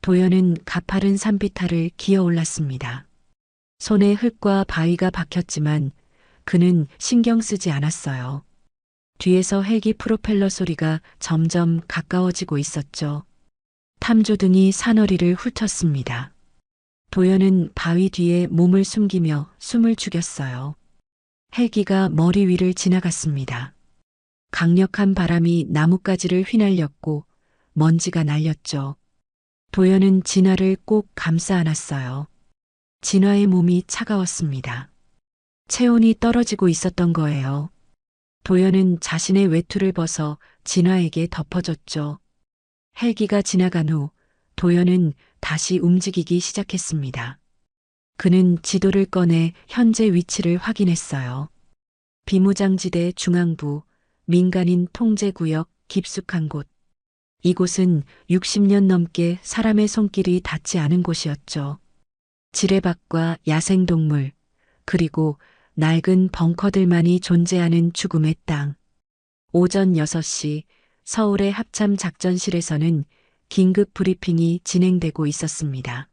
도연은 가파른 산비탈을 기어 올랐습니다. 손에 흙과 바위가 박혔지만 그는 신경 쓰지 않았어요. 뒤에서 헬기 프로펠러 소리가 점점 가까워지고 있었죠. 탐조등이 사너리를 훑었습니다. 도연은 바위 뒤에 몸을 숨기며 숨을 죽였어요. 헬기가 머리 위를 지나갔습니다. 강력한 바람이 나뭇가지를 휘날렸고 먼지가 날렸죠. 도연은 진화를 꼭 감싸 안았어요. 진화의 몸이 차가웠습니다. 체온이 떨어지고 있었던 거예요. 도연은 자신의 외투를 벗어 진화에게 덮어줬죠. 헬기가 지나간 후 도연은 다시 움직이기 시작했습니다. 그는 지도를 꺼내 현재 위치를 확인했어요. 비무장지대 중앙부, 민간인 통제구역 깊숙한 곳. 이곳은 60년 넘게 사람의 손길이 닿지 않은 곳이었죠. 지뢰밭과 야생동물, 그리고 낡은 벙커들만이 존재하는 죽음의 땅. 오전 6시 서울의 합참 작전실에서는 긴급 브리핑이 진행되고 있었습니다.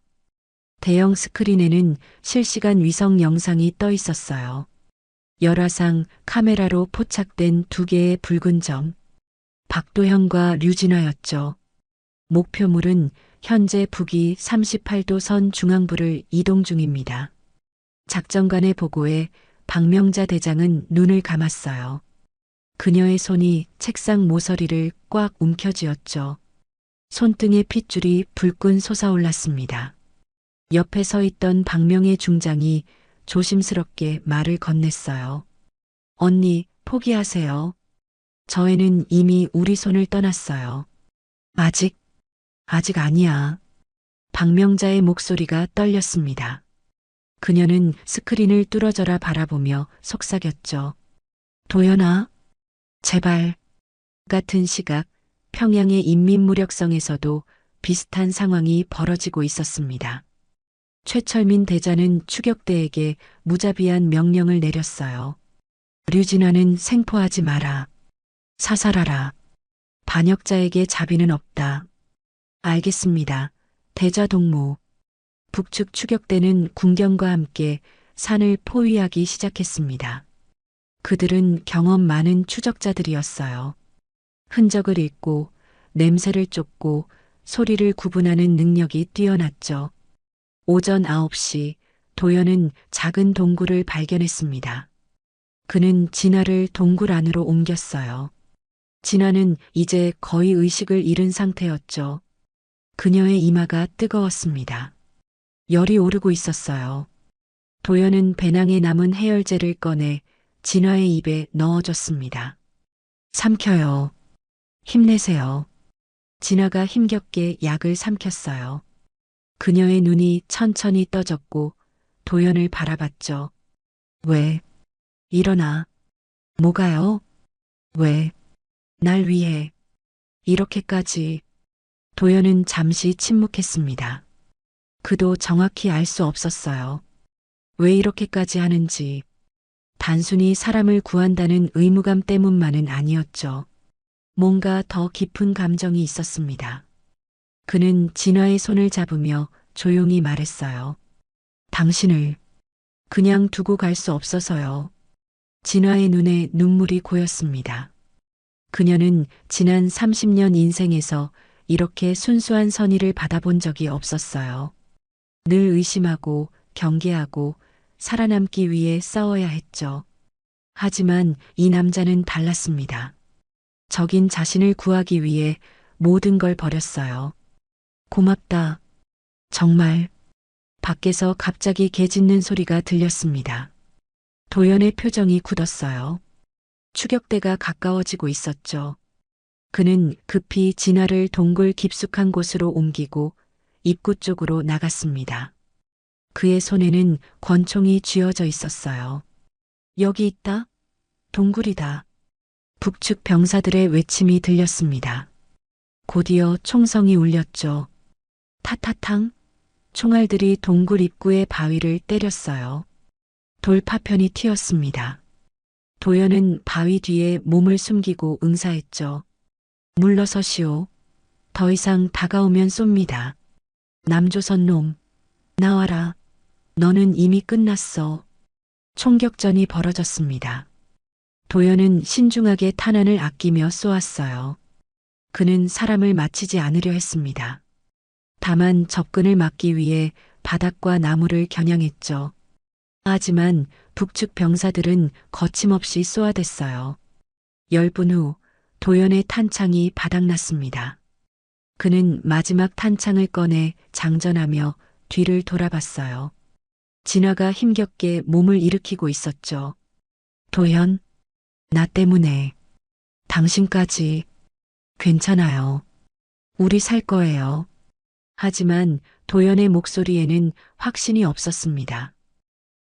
대형 스크린에는 실시간 위성 영상이 떠 있었어요. 열화상 카메라로 포착된 2개의 붉은 점. 박도현과 류진화였죠. 목표물은 현재 북위 38도 선 중앙부를 이동 중입니다. 작전관의 보고에 박명자 대장은 눈을 감았어요. 그녀의 손이 책상 모서리를 꽉 움켜쥐었죠. 손등의 핏줄이 불끈 솟아올랐습니다. 옆에 서 있던 박명의 중장이 조심스럽게 말을 건넸어요. 언니, 포기하세요. 저 애는 이미 우리 손을 떠났어요. 아직 아니야. 박명자의 목소리가 떨렸습니다. 그녀는 스크린을 뚫어져라 바라보며 속삭였죠. 도연아, 제발. 같은 시각 평양의 인민무력성에서도 비슷한 상황이 벌어지고 있었습니다. 최철민 대장은 추격대에게 무자비한 명령을 내렸어요. 류진아는 생포하지 마라. 사살하라. 반역자에게 자비는 없다. 알겠습니다. 대자동무. 북측 추격대는 군경과 함께 산을 포위하기 시작했습니다. 그들은 경험 많은 추적자들이었어요. 흔적을 읽고 냄새를 쫓고 소리를 구분하는 능력이 뛰어났죠. 오전 9시 도연은 작은 동굴을 발견했습니다. 그는 진아를 동굴 안으로 옮겼어요. 진아는 이제 거의 의식을 잃은 상태였죠. 그녀의 이마가 뜨거웠습니다. 열이 오르고 있었어요. 도연은 배낭에 남은 해열제를 꺼내 진아의 입에 넣어줬습니다. 삼켜요. 힘내세요. 진아가 힘겹게 약을 삼켰어요. 그녀의 눈이 천천히 떠졌고 도연을 바라봤죠. 왜? 일어나. 뭐가요? 왜? 날 위해. 이렇게까지. 도연은 잠시 침묵했습니다. 그도 정확히 알 수 없었어요. 왜 이렇게까지 하는지. 단순히 사람을 구한다는 의무감 때문만은 아니었죠. 뭔가 더 깊은 감정이 있었습니다. 그는 진화의 손을 잡으며 조용히 말했어요. 당신을 그냥 두고 갈 수 없어서요. 진화의 눈에 눈물이 고였습니다. 그녀는 지난 30년 인생에서 이렇게 순수한 선의를 받아본 적이 없었어요. 늘 의심하고 경계하고 살아남기 위해 싸워야 했죠. 하지만 이 남자는 달랐습니다. 적인 자신을 구하기 위해 모든 걸 버렸어요. 고맙다. 정말. 밖에서 갑자기 개 짖는 소리가 들렸습니다. 도연의 표정이 굳었어요. 추격대가 가까워지고 있었죠. 그는 급히 진화를 동굴 깊숙한 곳으로 옮기고 입구 쪽으로 나갔습니다. 그의 손에는 권총이 쥐어져 있었어요. 여기 있다. 동굴이다. 북측 병사들의 외침이 들렸습니다. 곧이어 총성이 울렸죠. 타타탕. 총알들이 동굴 입구의 바위를 때렸어요. 돌파편이 튀었습니다. 도연은 바위 뒤에 몸을 숨기고 응사했죠. 물러서시오. 더 이상 다가오면 쏩니다. 남조선 놈. 나와라. 너는 이미 끝났어. 총격전이 벌어졌습니다. 도연은 신중하게 탄환을 아끼며 쏘았어요. 그는 사람을 맞히지 않으려 했습니다. 다만 접근을 막기 위해 바닥과 나무를 겨냥했죠. 하지만 북측 병사들은 거침없이 쏘아댔어요. 10분 후 도연의 탄창이 바닥났습니다. 그는 마지막 탄창을 꺼내 장전하며 뒤를 돌아봤어요. 진화가 힘겹게 몸을 일으키고 있었죠. 도연, 나 때문에. 당신까지. 괜찮아요. 우리 살 거예요. 하지만 도연의 목소리에는 확신이 없었습니다.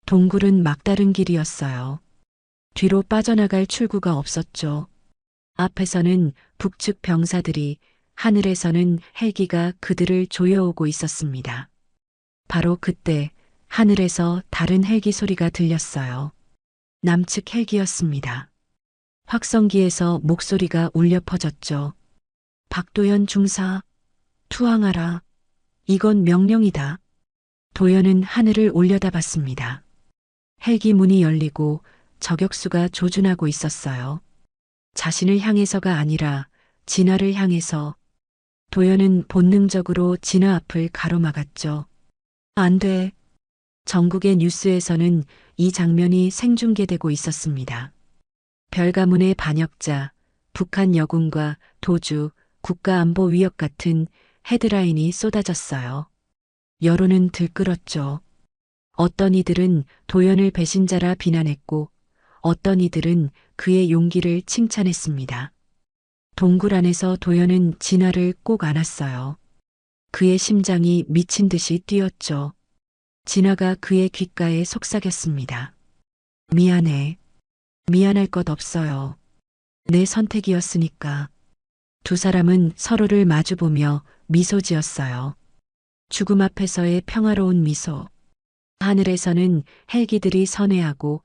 동굴은 막다른 길이었어요. 뒤로 빠져나갈 출구가 없었죠. 앞에서는 북측 병사들이, 하늘에서는 헬기가 그들을 조여오고 있었습니다. 바로 그때 하늘에서 다른 헬기 소리가 들렸어요. 남측 헬기였습니다. 확성기에서 목소리가 울려 퍼졌죠. 박도연 중사, 투항하라. 이건 명령이다. 도연은 하늘을 올려다봤습니다. 헬기 문이 열리고 저격수가 조준하고 있었어요. 자신을 향해서가 아니라 진화를 향해서. 도연은 본능적으로 진화 앞을 가로막았죠. 안 돼. 전국의 뉴스에서는 이 장면이 생중계되고 있었습니다. 별가문의 반역자, 북한 여군과 도주, 국가안보 위협 같은 헤드라인이 쏟아졌어요. 여론은 들끓었죠. 어떤 이들은 도연을 배신자라 비난했고 어떤 이들은 그의 용기를 칭찬했습니다. 동굴 안에서 도연은 진화를 꼭 안았어요. 그의 심장이 미친 듯이 뛰었죠. 진화가 그의 귓가에 속삭였습니다. 미안해. 미안할 것 없어요. 내 선택이었으니까. 두 사람은 서로를 마주보며 미소 지었어요. 죽음 앞에서의 평화로운 미소. 하늘에서는 헬기들이 선회하고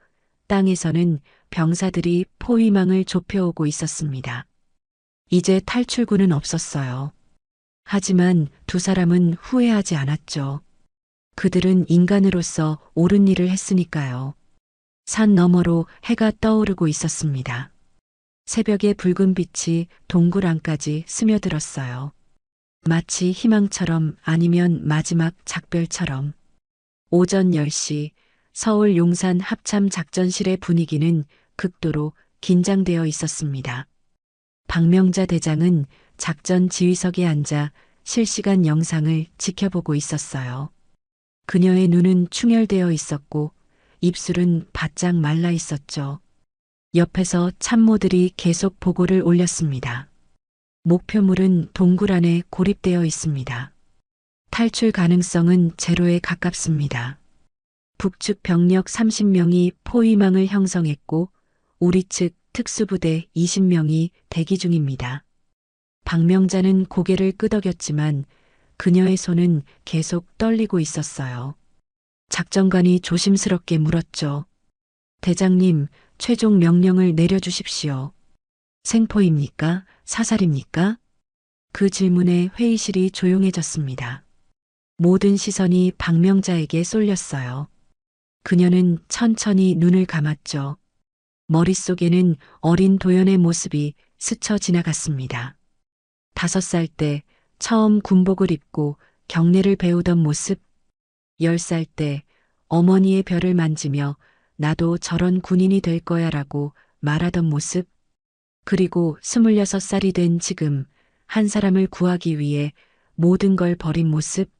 땅에서는 병사들이 포위망을 좁혀오고 있었습니다. 이제 탈출구는 없었어요. 하지만 두 사람은 후회하지 않았죠. 그들은 인간으로서 옳은 일을 했으니까요. 산 너머로 해가 떠오르고 있었습니다. 새벽의 붉은 빛이 동굴 안까지 스며들었어요. 마치 희망처럼 아니면 마지막 작별처럼. 오전 10시 서울 용산 합참 작전실의 분위기는 극도로 긴장되어 있었습니다. 박명자 대장은 작전 지휘석에 앉아 실시간 영상을 지켜보고 있었어요. 그녀의 눈은 충혈되어 있었고 입술은 바짝 말라 있었죠. 옆에서 참모들이 계속 보고를 올렸습니다. 목표물은 동굴 안에 고립되어 있습니다. 탈출 가능성은 제로에 가깝습니다. 북측 병력 30명이 포위망을 형성했고 우리 측 특수부대 20명이 대기 중입니다. 박명자는 고개를 끄덕였지만 그녀의 손은 계속 떨리고 있었어요. 작전관이 조심스럽게 물었죠. 대장님, 최종 명령을 내려주십시오. 생포입니까? 사살입니까? 그 질문에 회의실이 조용해졌습니다. 모든 시선이 박명자에게 쏠렸어요. 그녀는 천천히 눈을 감았죠. 머릿속에는 어린 도연의 모습이 스쳐 지나갔습니다. 5살 때 처음 군복을 입고 경례를 배우던 모습, 10살 때 어머니의 벼를 만지며 나도 저런 군인이 될 거야라고 말하던 모습, 그리고 26살이 된 지금 한 사람을 구하기 위해 모든 걸 버린 모습.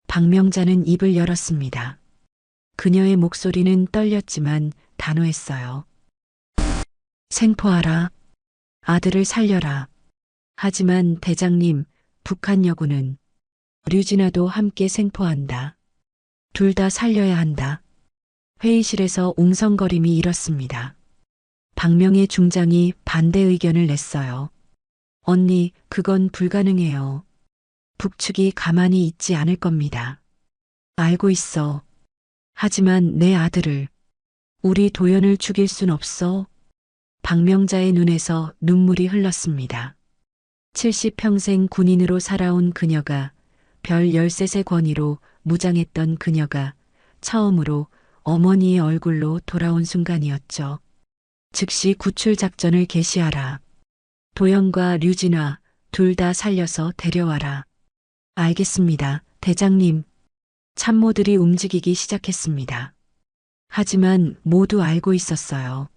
박명자는 입을 열었습니다. 그녀의 목소리는 떨렸지만 단호했어요. 생포하라. 아들을 살려라. 하지만 대장님, 북한 여군은 류진아도 함께 생포한다. 둘 다 살려야 한다. 회의실에서 웅성거림이 일었습니다. 박명의 중장이 반대 의견을 냈어요. 언니, 그건 불가능해요. 북측이 가만히 있지 않을 겁니다. 알고 있어. 하지만 내 아들을, 우리 도연을 죽일 순 없어. 박명자의 눈에서 눈물이 흘렀습니다. 70평생 군인으로 살아온 그녀가, 별 13세 권위로 무장했던 그녀가 처음으로 어머니의 얼굴로 돌아온 순간이었죠. 즉시 구출 작전을 개시하라. 도연과 류진아 둘 다 살려서 데려와라. 알겠습니다, 대장님. 참모들이 움직이기 시작했습니다. 하지만 모두 알고 있었어요.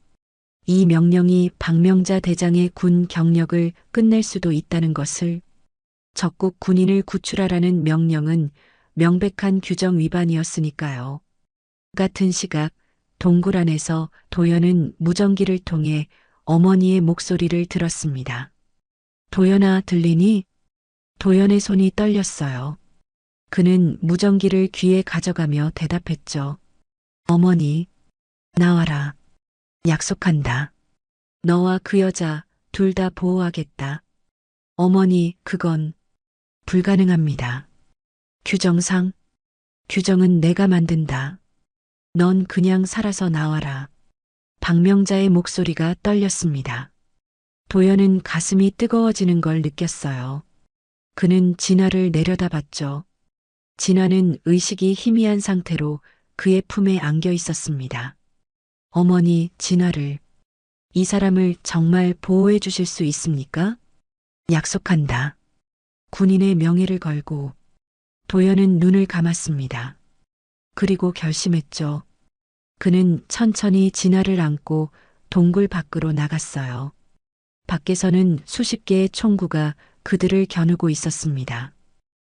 이 명령이 박명자 대장의 군 경력을 끝낼 수도 있다는 것을. 적국 군인을 구출하라는 명령은 명백한 규정 위반이었으니까요. 같은 시각 동굴 안에서 도연은 무전기를 통해 어머니의 목소리를 들었습니다. 도연아, 들리니? 도연의 손이 떨렸어요. 그는 무전기를 귀에 가져가며 대답했죠. 어머니, 나와라. 약속한다. 너와 그 여자 둘 다 보호하겠다. 어머니, 그건 불가능합니다. 규정상, 규정은 내가 만든다. 넌 그냥 살아서 나와라. 박명자의 목소리가 떨렸습니다. 도연은 가슴이 뜨거워지는 걸 느꼈어요. 그는 진아를 내려다봤죠. 진아는 의식이 희미한 상태로 그의 품에 안겨 있었습니다. 어머니, 진아를, 이 사람을 정말 보호해 주실 수 있습니까? 약속한다. 군인의 명예를 걸고. 도연은 눈을 감았습니다. 그리고 결심했죠. 그는 천천히 진아를 안고 동굴 밖으로 나갔어요. 밖에서는 수십 개의 총구가 그들을 겨누고 있었습니다.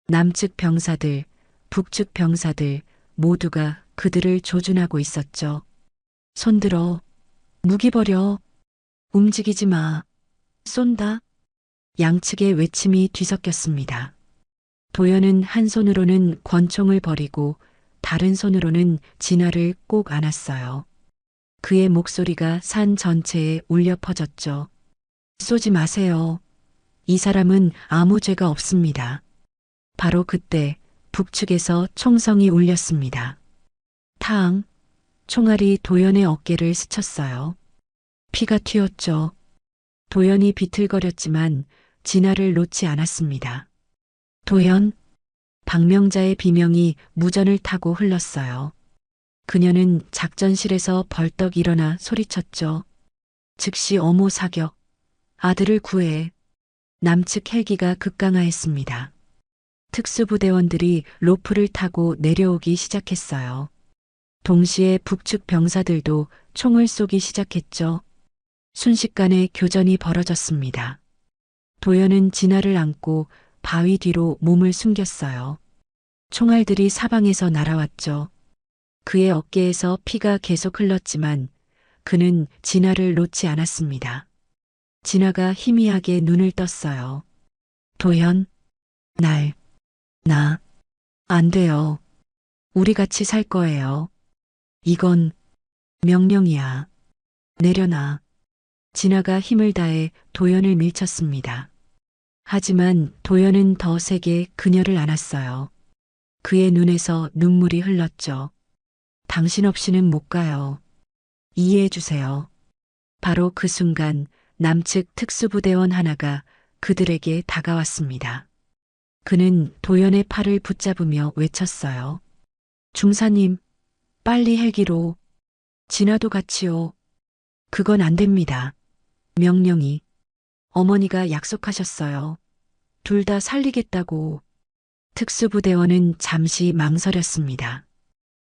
남측 병사들, 북측 병사들 모두가 그들을 조준하고 있었죠. 손들어, 무기 버려, 움직이지 마, 쏜다. 양측의 외침이 뒤섞였습니다. 도연은 한 손으로는 권총을 버리고 다른 손으로는 진아를 꼭 안았어요. 그의 목소리가 산 전체에 울려 퍼졌죠. 쏘지 마세요. 이 사람은 아무 죄가 없습니다. 바로 그때 북측에서 총성이 울렸습니다. 탕! 총알이 도연의 어깨를 스쳤어요. 피가 튀었죠. 도연이 비틀거렸지만 진아를 놓지 않았습니다. 도연! 박명자의 비명이 무전을 타고 흘렀어요. 그녀는 작전실에서 벌떡 일어나 소리쳤죠. 즉시 어모 사격. 아들을 구해. 남측 헬기가 급강하했습니다. 특수부대원들이 로프를 타고 내려오기 시작했어요. 동시에 북측 병사들도 총을 쏘기 시작했죠. 순식간에 교전이 벌어졌습니다. 도연은 진아를 안고 바위 뒤로 몸을 숨겼어요. 총알들이 사방에서 날아왔죠. 그의 어깨에서 피가 계속 흘렀지만 그는 진아를 놓지 않았습니다. 진아가 희미하게 눈을 떴어요. 도연, 나, 안 돼요. 우리 같이 살 거예요. 이건 명령이야. 내려놔. 진아가 힘을 다해 도연을 밀쳤습니다. 하지만 도연은 더 세게 그녀를 안았어요. 그의 눈에서 눈물이 흘렀죠. 당신 없이는 못 가요. 이해해 주세요. 바로 그 순간 남측 특수부대원 하나가 그들에게 다가왔습니다. 그는 도연의 팔을 붙잡으며 외쳤어요. 중사님, 빨리 헬기로. 진아도 같이요. 그건 안 됩니다. 명령이. 어머니가 약속하셨어요. 둘 다 살리겠다고. 특수부대원은 잠시 망설였습니다.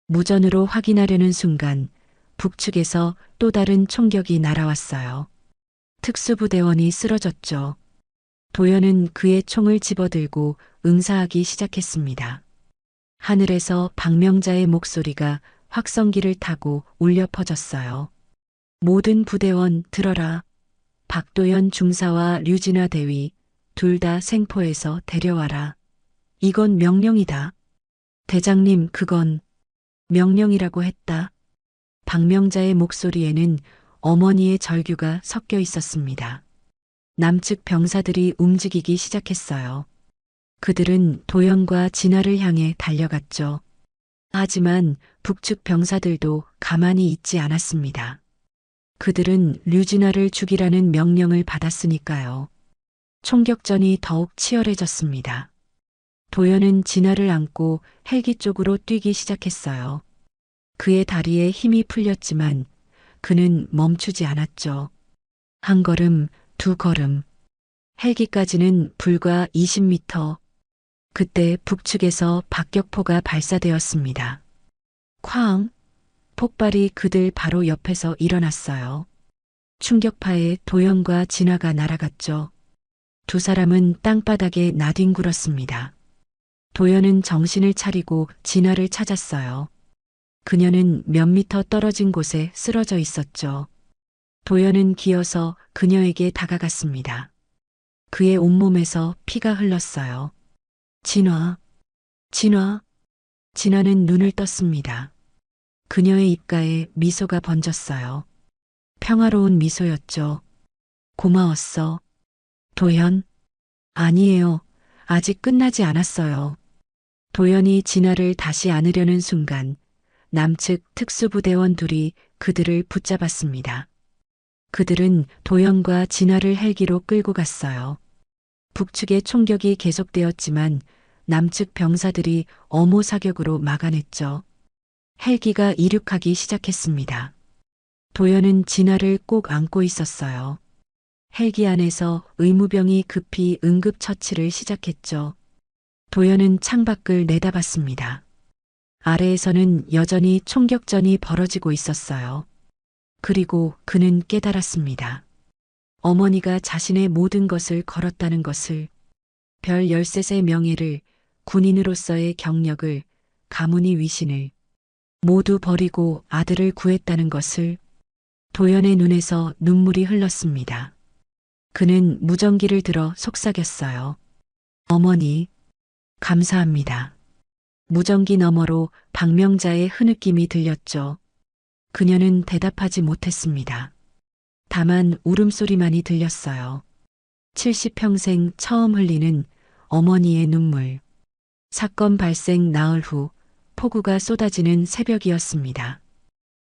무전으로 확인하려는 순간 북측에서 또 다른 총격이 날아왔어요. 특수부대원이 쓰러졌죠. 도연은 그의 총을 집어들고 응사하기 시작했습니다. 하늘에서 박명자의 목소리가 확성기를 타고 울려 퍼졌어요. 모든 부대원 들어라. 박도연 중사와 류진아 대위 둘 다 생포에서 데려와라. 이건 명령이다. 대장님, 그건 명령이라고 했다. 박명자의 목소리에는 어머니의 절규가 섞여 있었습니다. 남측 병사들이 움직이기 시작했어요. 그들은 도연과 진아를 향해 달려갔죠. 하지만 북측 병사들도 가만히 있지 않았습니다. 그들은 류진아를 죽이라는 명령을 받았으니까요. 총격전이 더욱 치열해졌습니다. 도연은 진아를 안고 헬기 쪽으로 뛰기 시작했어요. 그의 다리에 힘이 풀렸지만 그는 멈추지 않았죠. 한 걸음, 두 걸음. 헬기까지는 불과 20m. 그때 북측에서 박격포가 발사되었습니다. 쾅! 폭발이 그들 바로 옆에서 일어났어요. 충격파에 도연과 진아가 날아갔죠. 두 사람은 땅바닥에 나뒹굴었습니다. 도연은 정신을 차리고 진아를 찾았어요. 그녀는 몇 미터 떨어진 곳에 쓰러져 있었죠. 도연은 기어서 그녀에게 다가갔습니다. 그의 온몸에서 피가 흘렀어요. 진아, 진아. 진아는 눈을 떴습니다. 그녀의 입가에 미소가 번졌어요. 평화로운 미소였죠. 고마웠어. 도연? 아니에요. 아직 끝나지 않았어요. 도연이 진아를 다시 안으려는 순간 남측 특수부대원 둘이 그들을 붙잡았습니다. 그들은 도연과 진아를 헬기로 끌고 갔어요. 북측의 총격이 계속되었지만 남측 병사들이 엄호 사격으로 막아냈죠. 헬기가 이륙하기 시작했습니다. 도연은 진아를 꼭 안고 있었어요. 헬기 안에서 의무병이 급히 응급처치를 시작했죠. 도연은 창밖을 내다봤습니다. 아래에서는 여전히 총격전이 벌어지고 있었어요. 그리고 그는 깨달았습니다. 어머니가 자신의 모든 것을 걸었다는 것을, 별 13의 명예를, 군인으로서의 경력을, 가문의 위신을 모두 버리고 아들을 구했다는 것을. 도연의 눈에서 눈물이 흘렀습니다. 그는 무전기를 들어 속삭였어요. 어머니, 감사합니다. 무전기 너머로 박명자의 흐느낌이 들렸죠. 그녀는 대답하지 못했습니다. 다만 울음소리만이 들렸어요. 70평생 처음 흘리는 어머니의 눈물. 사건 발생 나흘 후 폭우가 쏟아지는 새벽이었습니다.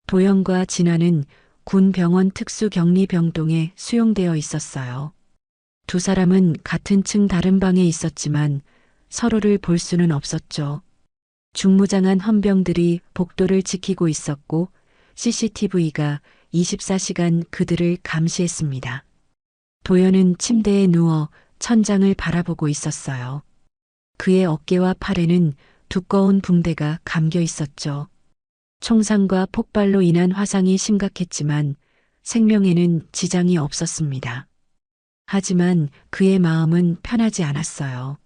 도연과 진아는 군 병원 특수격리병동에 수용되어 있었어요. 두 사람은 같은 층 다른 방에 있었지만 서로를 볼 수는 없었죠. 중무장한 헌병들이 복도를 지키고 있었고 CCTV가 24시간 그들을 감시했습니다. 도연은 침대에 누워 천장을 바라보고 있었어요. 그의 어깨와 팔에는 두꺼운 붕대가 감겨 있었죠. 총상과 폭발로 인한 화상이 심각했지만 생명에는 지장이 없었습니다. 하지만 그의 마음은 편하지 않았어요.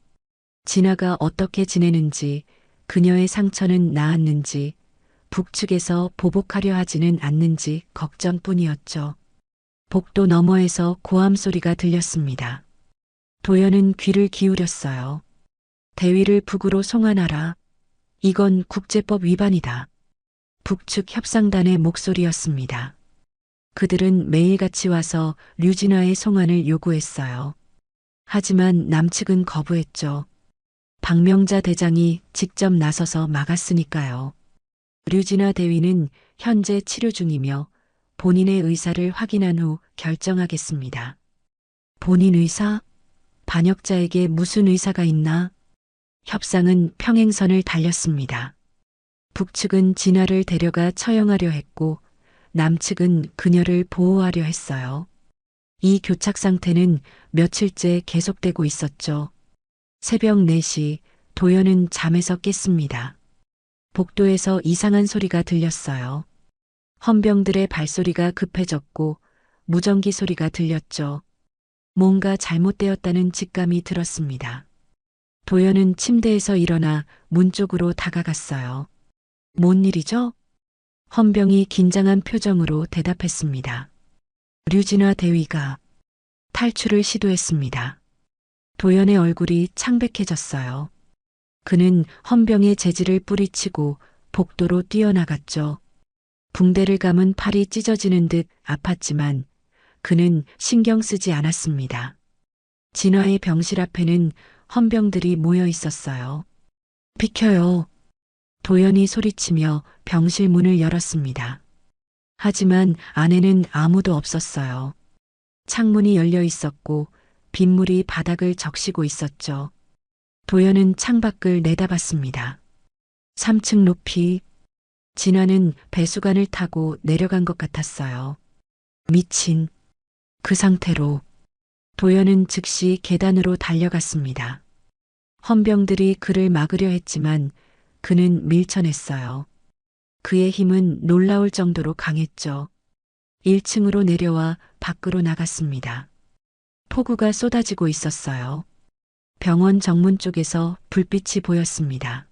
진아가 어떻게 지내는지, 그녀의 상처는 나았는지, 북측에서 보복하려 하지는 않는지 걱정뿐이었죠. 복도 너머에서 고함 소리가 들렸습니다. 도연은 귀를 기울였어요. 대위를 북으로 송환하라. 이건 국제법 위반이다. 북측 협상단의 목소리였습니다. 그들은 매일같이 와서 류진아의 송환을 요구했어요. 하지만 남측은 거부했죠. 박명자 대장이 직접 나서서 막았으니까요. 류진아 대위는 현재 치료 중이며 본인의 의사를 확인한 후 결정하겠습니다. 본인 의사? 반역자에게 무슨 의사가 있나? 협상은 평행선을 달렸습니다. 북측은 진아를 데려가 처형하려 했고 남측은 그녀를 보호하려 했어요. 이 교착 상태는 며칠째 계속되고 있었죠. 새벽 4시 도연은 잠에서 깼습니다. 복도에서 이상한 소리가 들렸어요. 헌병들의 발소리가 급해졌고 무전기 소리가 들렸죠. 뭔가 잘못되었다는 직감이 들었습니다. 도연은 침대에서 일어나 문 쪽으로 다가갔어요. 뭔 일이죠? 헌병이 긴장한 표정으로 대답했습니다. 류진화 대위가 탈출을 시도했습니다. 도연의 얼굴이 창백해졌어요. 그는 헌병의 재질을 뿌리치고 복도로 뛰어나갔죠. 붕대를 감은 팔이 찢어지는 듯 아팠지만 그는 신경 쓰지 않았습니다. 진화의 병실 앞에는 헌병들이 모여 있었어요. 비켜요. 도연이 소리치며 병실 문을 열었습니다. 하지만 안에는 아무도 없었어요. 창문이 열려 있었고 빗물이 바닥을 적시고 있었죠. 도연은 창밖을 내다봤습니다. 3층 높이 진화는 배수관을 타고 내려간 것 같았어요. 미친. 그 상태로 도연은 즉시 계단으로 달려갔습니다. 헌병들이 그를 막으려 했지만 그는 밀쳐냈어요. 그의 힘은 놀라울 정도로 강했죠. 1층으로 내려와 밖으로 나갔습니다. 폭우가 쏟아지고 있었어요. 병원 정문 쪽에서 불빛이 보였습니다.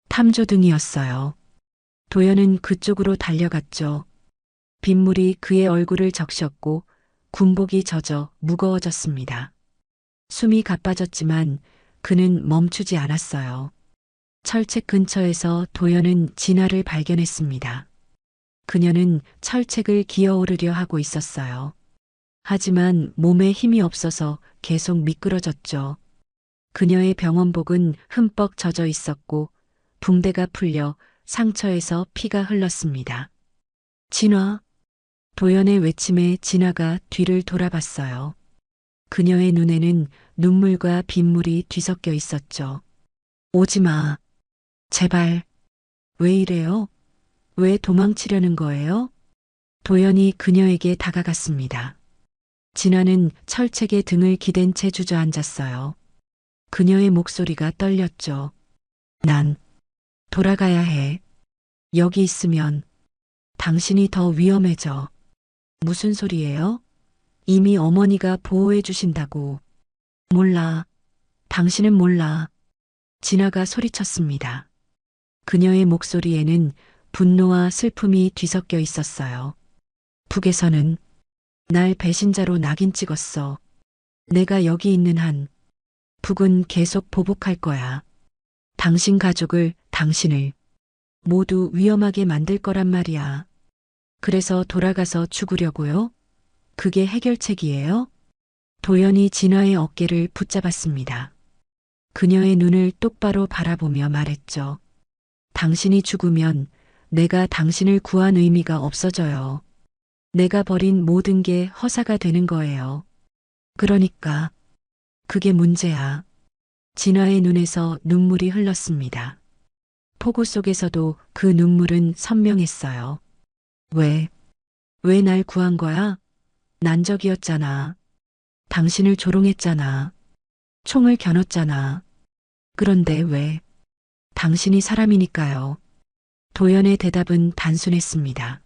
탐조등이었어요. 도연은 그쪽으로 달려갔죠. 빗물이 그의 얼굴을 적셨고 군복이 젖어 무거워졌습니다. 숨이 가빠졌지만 그는 멈추지 않았어요. 철책 근처에서 도연은 진화를 발견했습니다. 그녀는 철책을 기어오르려 하고 있었어요. 하지만 몸에 힘이 없어서 계속 미끄러졌죠. 그녀의 병원복은 흠뻑 젖어 있었고 붕대가 풀려 상처에서 피가 흘렀습니다. 진화. 도연의 외침에 진화가 뒤를 돌아봤어요. 그녀의 눈에는 눈물과 빗물이 뒤섞여 있었죠. 오지 마. 제발. 왜 이래요? 왜 도망치려는 거예요? 도연이 그녀에게 다가갔습니다. 진화는 철책에 등을 기댄 채 주저앉았어요. 그녀의 목소리가 떨렸죠. 난 돌아가야 해. 여기 있으면 당신이 더 위험해져. 무슨 소리예요? 이미 어머니가 보호해 주신다고. 몰라. 당신은 몰라. 진아가 소리쳤습니다. 그녀의 목소리에는 분노와 슬픔이 뒤섞여 있었어요. 북에서는 날 배신자로 낙인 찍었어. 내가 여기 있는 한 북은 계속 보복할 거야. 당신 가족을, 당신을 모두 위험하게 만들 거란 말이야. 그래서 돌아가서 죽으려고요? 그게 해결책이에요? 도연이 진화의 어깨를 붙잡았습니다. 그녀의 눈을 똑바로 바라보며 말했죠. 당신이 죽으면 내가 당신을 구한 의미가 없어져요. 내가 버린 모든 게 허사가 되는 거예요. 그러니까 그게 문제야. 진화의 눈에서 눈물이 흘렀습니다. 폭우 속에서도 그 눈물은 선명했어요. 왜 날 구한 거야? 난적이었잖아. 당신을 조롱했잖아. 총을 겨눴잖아. 그런데 왜? 당신이 사람이니까요. 도연의 대답은 단순했습니다.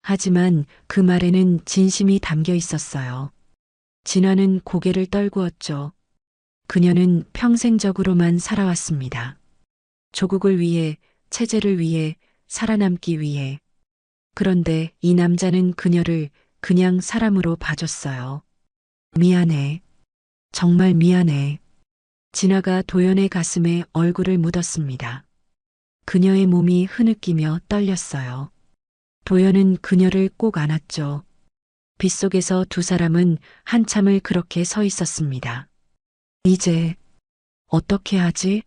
하지만 그 말에는 진심이 담겨 있었어요. 진화는 고개를 떨구었죠. 그녀는 평생적으로만 살아왔습니다. 조국을 위해, 체제를 위해, 살아남기 위해. 그런데 이 남자는 그녀를 그냥 사람으로 봐줬어요. 미안해. 정말 미안해. 진아가 도연의 가슴에 얼굴을 묻었습니다. 그녀의 몸이 흐느끼며 떨렸어요. 도연은 그녀를 꼭 안았죠. 빗속에서 두 사람은 한참을 그렇게 서 있었습니다. 이제 어떻게 하지?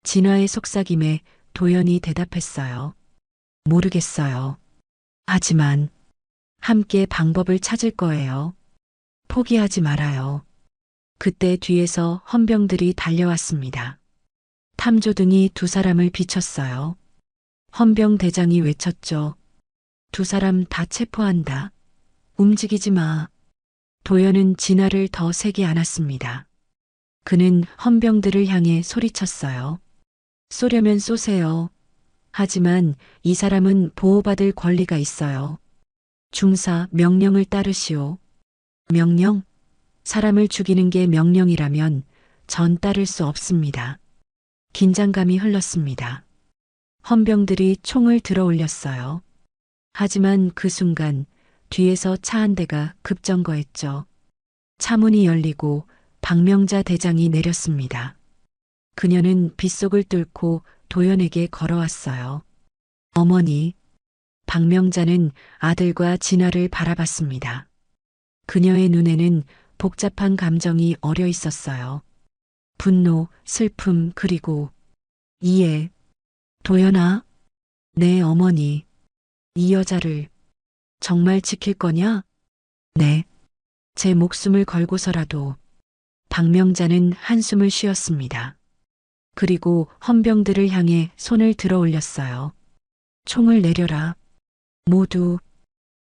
진아의 속삭임에 도연이 대답했어요. 모르겠어요. 하지만 함께 방법을 찾을 거예요. 포기하지 말아요. 그때 뒤에서 헌병들이 달려왔습니다. 탐조등이 두 사람을 비췄어요. 헌병 대장이 외쳤죠. 두 사람 다 체포한다. 움직이지 마. 도연은 진아를 더 세게 안았습니다. 그는 헌병들을 향해 소리쳤어요. 쏘려면 쏘세요. 하지만 이 사람은 보호받을 권리가 있어요. 중사 명령을 따르시오. 명령? 사람을 죽이는 게 명령이라면 전 따를 수 없습니다. 긴장감이 흘렀습니다. 헌병들이 총을 들어 올렸어요. 하지만 그 순간 뒤에서 차 한 대가 급정거했죠. 차문이 열리고 박명자 대장이 내렸습니다. 그녀는 빗속을 뚫고 도연에게 걸어왔어요. 어머니. 박명자는 아들과 진화를 바라봤습니다. 그녀의 눈에는 복잡한 감정이 어려 있었어요. 분노, 슬픔, 그리고 이해. 도연아, 내 어머니. 이 여자를 정말 지킬 거냐? 네. 제 목숨을 걸고서라도. 박명자는 한숨을 쉬었습니다. 그리고 헌병들을 향해 손을 들어 올렸어요. 총을 내려라. 모두.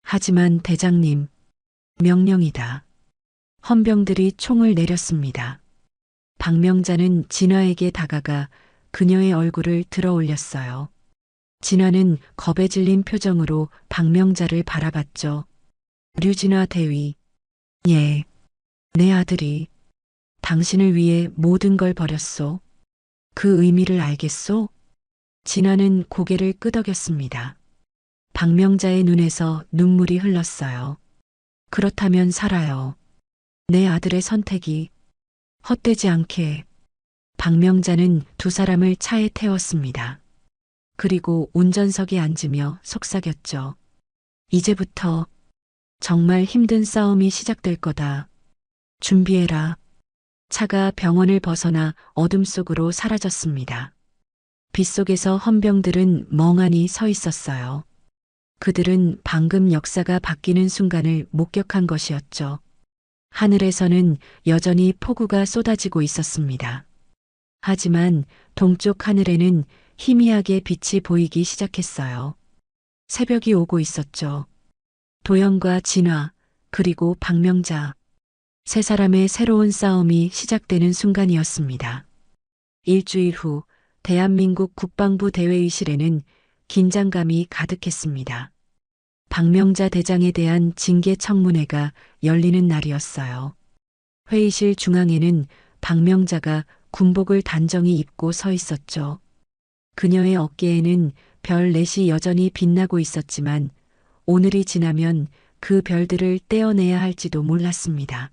하지만 대장님, 명령이다. 헌병들이 총을 내렸습니다. 박명자는 진화에게 다가가 그녀의 얼굴을 들어 올렸어요. 진화는 겁에 질린 표정으로 박명자를 바라봤죠. 류진화 대위. 예. 내 아들이 당신을 위해 모든 걸 버렸소. 그 의미를 알겠소? 진화는 고개를 끄덕였습니다. 박명자의 눈에서 눈물이 흘렀어요. 그렇다면 살아요. 내 아들의 선택이 헛되지 않게. 박명자는 두 사람을 차에 태웠습니다. 그리고 운전석에 앉으며 속삭였죠. 이제부터 정말 힘든 싸움이 시작될 거다. 준비해라. 차가 병원을 벗어나 어둠 속으로 사라졌습니다. 빗속에서 헌병들은 멍하니 서 있었어요. 그들은 방금 역사가 바뀌는 순간을 목격한 것이었죠. 하늘에서는 여전히 폭우가 쏟아지고 있었습니다. 하지만 동쪽 하늘에는 희미하게 빛이 보이기 시작했어요. 새벽이 오고 있었죠. 도연과 진화, 그리고 박명자. 세 사람의 새로운 싸움이 시작되는 순간이었습니다. 일주일 후 대한민국 국방부 대회의실에는 긴장감이 가득했습니다. 박명자 대장에 대한 징계 청문회가 열리는 날이었어요. 회의실 중앙에는 박명자가 군복을 단정히 입고 서 있었죠. 그녀의 어깨에는 별 넷이 여전히 빛나고 있었지만 오늘이 지나면 그 별들을 떼어내야 할지도 몰랐습니다.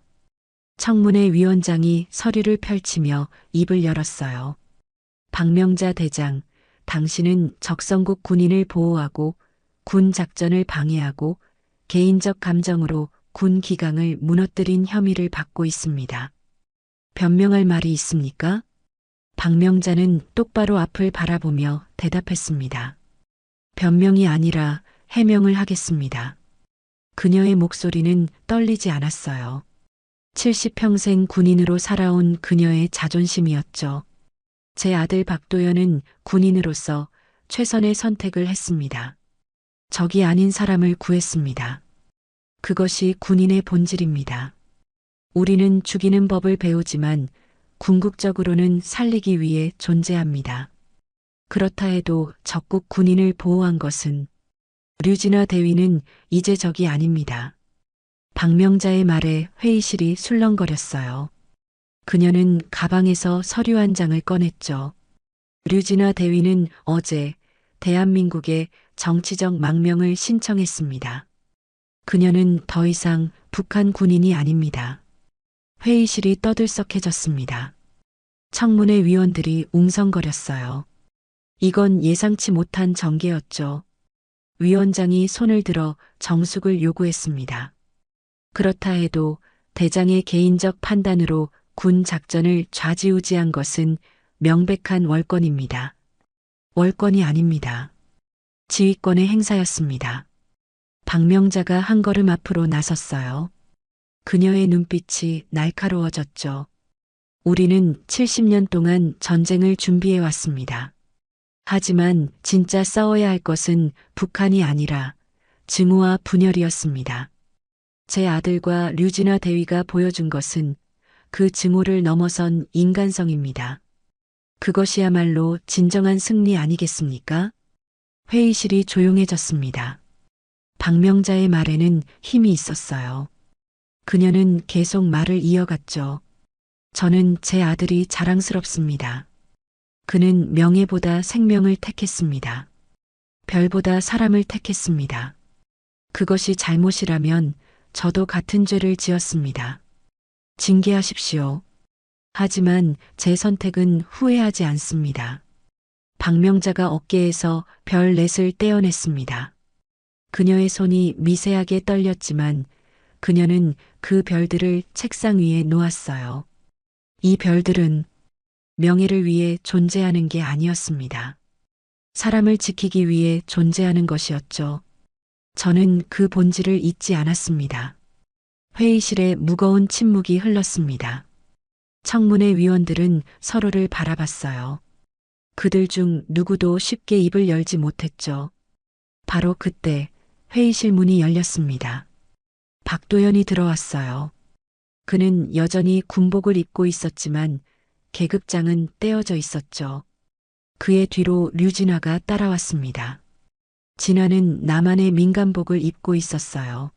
청문회 위원장이 서류를 펼치며 입을 열었어요. 박명자 대장, 당신은 적성국 군인을 보호하고 군 작전을 방해하고 개인적 감정으로 군 기강을 무너뜨린 혐의를 받고 있습니다. 변명할 말이 있습니까? 박명자는 똑바로 앞을 바라보며 대답했습니다. 변명이 아니라 해명을 하겠습니다. 그녀의 목소리는 떨리지 않았어요. 70평생 군인으로 살아온 그녀의 자존심이었죠. 제 아들 박도연은 군인으로서 최선의 선택을 했습니다. 적이 아닌 사람을 구했습니다. 그것이 군인의 본질입니다. 우리는 죽이는 법을 배우지만 궁극적으로는 살리기 위해 존재합니다. 그렇다 해도 적국 군인을 보호한 것은 류진화 대위는 이제 적이 아닙니다. 박명자의 말에 회의실이 술렁거렸어요. 그녀는 가방에서 서류 한 장을 꺼냈죠. 류진화 대위는 어제 대한민국에 정치적 망명을 신청했습니다. 그녀는 더 이상 북한 군인이 아닙니다. 회의실이 떠들썩해졌습니다. 청문회 위원들이 웅성거렸어요. 이건 예상치 못한 전개였죠. 위원장이 손을 들어 정숙을 요구했습니다. 그렇다 해도 대장의 개인적 판단으로 군 작전을 좌지우지한 것은 명백한 월권입니다. 월권이 아닙니다. 지휘권의 행사였습니다. 박명자가 한 걸음 앞으로 나섰어요. 그녀의 눈빛이 날카로워졌죠. 우리는 70년 동안 전쟁을 준비해 왔습니다. 하지만 진짜 싸워야 할 것은 북한이 아니라 증오와 분열이었습니다. 제 아들과 류진화 대위가 보여준 것은 그 증오를 넘어선 인간성입니다. 그것이야말로 진정한 승리 아니겠습니까? 회의실이 조용해졌습니다. 박명자의 말에는 힘이 있었어요. 그녀는 계속 말을 이어갔죠. 저는 제 아들이 자랑스럽습니다. 그는 명예보다 생명을 택했습니다. 별보다 사람을 택했습니다. 그것이 잘못이라면 저도 같은 죄를 지었습니다. 징계하십시오. 하지만 제 선택은 후회하지 않습니다. 박명자가 어깨에서 별 넷을 떼어냈습니다. 그녀의 손이 미세하게 떨렸지만 그녀는 그 별들을 책상 위에 놓았어요. 이 별들은 명예를 위해 존재하는 게 아니었습니다. 사람을 지키기 위해 존재하는 것이었죠. 저는 그 본질을 잊지 않았습니다. 회의실에 무거운 침묵이 흘렀습니다. 청문회 위원들은 서로를 바라봤어요. 그들 중 누구도 쉽게 입을 열지 못했죠. 바로 그때 회의실 문이 열렸습니다. 박도연이 들어왔어요. 그는 여전히 군복을 입고 있었지만 계급장은 떼어져 있었죠. 그의 뒤로 류진아가 따라왔습니다. 진아는 나만의 민간복을 입고 있었어요.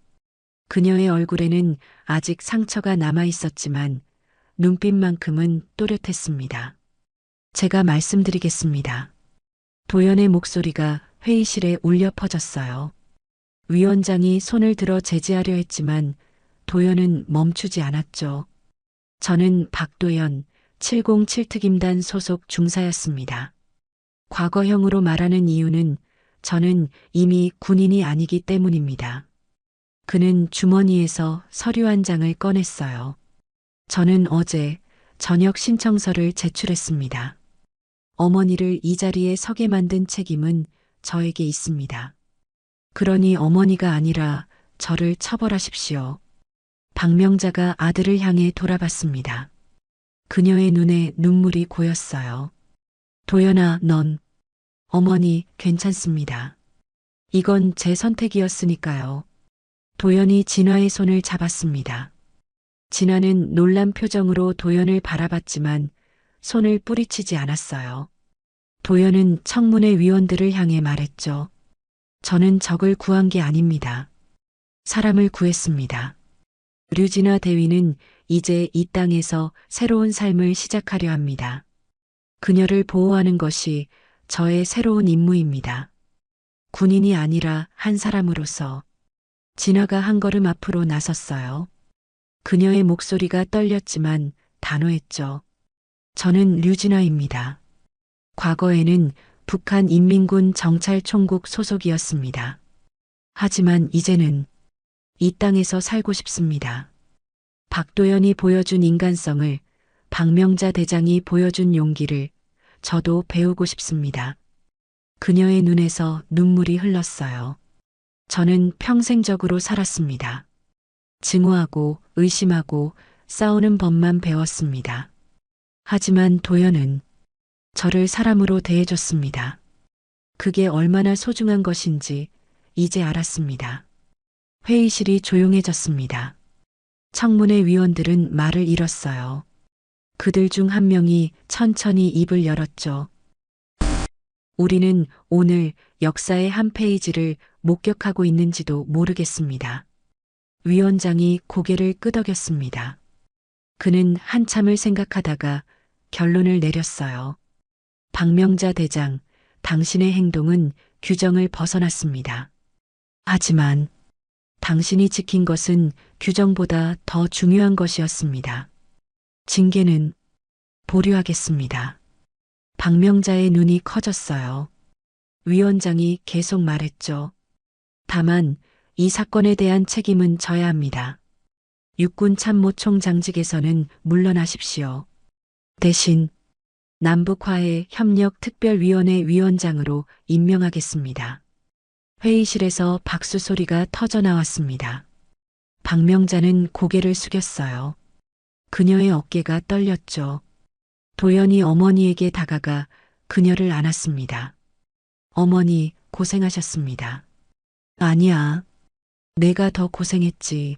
그녀의 얼굴에는 아직 상처가 남아 있었지만 눈빛만큼은 또렷했습니다. 제가 말씀드리겠습니다. 도연의 목소리가 회의실에 울려 퍼졌어요. 위원장이 손을 들어 제지하려 했지만 도연은 멈추지 않았죠. 저는 박도연 707특임단 소속 중사였습니다. 과거형으로 말하는 이유는 저는 이미 군인이 아니기 때문입니다. 그는 주머니에서 서류 한 장을 꺼냈어요. 저는 어제 전역 신청서를 제출했습니다. 어머니를 이 자리에 서게 만든 책임은 저에게 있습니다. 그러니 어머니가 아니라 저를 처벌하십시오. 박명자가 아들을 향해 돌아봤습니다. 그녀의 눈에 눈물이 고였어요. 도연아, 넌 어머니 괜찮습니다. 이건 제 선택이었으니까요. 도연이 진화의 손을 잡았습니다. 진화는 놀란 표정으로 도연을 바라봤지만 손을 뿌리치지 않았어요. 도연은 청문회 위원들을 향해 말했죠. 저는 적을 구한 게 아닙니다. 사람을 구했습니다. 류진아 대위는 이제 이 땅에서 새로운 삶을 시작하려 합니다. 그녀를 보호하는 것이 저의 새로운 임무입니다. 군인이 아니라 한 사람으로서. 진아가 한 걸음 앞으로 나섰어요. 그녀의 목소리가 떨렸지만 단호했죠. 저는 류진아입니다. 과거에는 북한 인민군 정찰총국 소속이었습니다. 하지만 이제는 이 땅에서 살고 싶습니다. 박도연이 보여준 인간성을, 박명자 대장이 보여준 용기를 저도 배우고 싶습니다. 그녀의 눈에서 눈물이 흘렀어요. 저는 평생적으로 살았습니다. 증오하고 의심하고 싸우는 법만 배웠습니다. 하지만 도연은 저를 사람으로 대해줬습니다. 그게 얼마나 소중한 것인지 이제 알았습니다. 회의실이 조용해졌습니다. 청문회 위원들은 말을 잃었어요. 그들 중 한 명이 천천히 입을 열었죠. 우리는 오늘 역사의 한 페이지를 목격하고 있는지도 모르겠습니다. 위원장이 고개를 끄덕였습니다. 그는 한참을 생각하다가 결론을 내렸어요. 박명자 대장, 당신의 행동은 규정을 벗어났습니다. 하지만 당신이 지킨 것은 규정보다 더 중요한 것이었습니다. 징계는 보류하겠습니다. 박명자의 눈이 커졌어요. 위원장이 계속 말했죠. 다만 이 사건에 대한 책임은 져야 합니다. 육군 참모총장직에서는 물러나십시오. 대신 남북화해 협력특별위원회 위원장으로 임명하겠습니다. 회의실에서 박수 소리가 터져 나왔습니다. 박명자는 고개를 숙였어요. 그녀의 어깨가 떨렸죠. 도연이 어머니에게 다가가 그녀를 안았습니다. 어머니, 고생하셨습니다. 아니야. 내가 더 고생했지.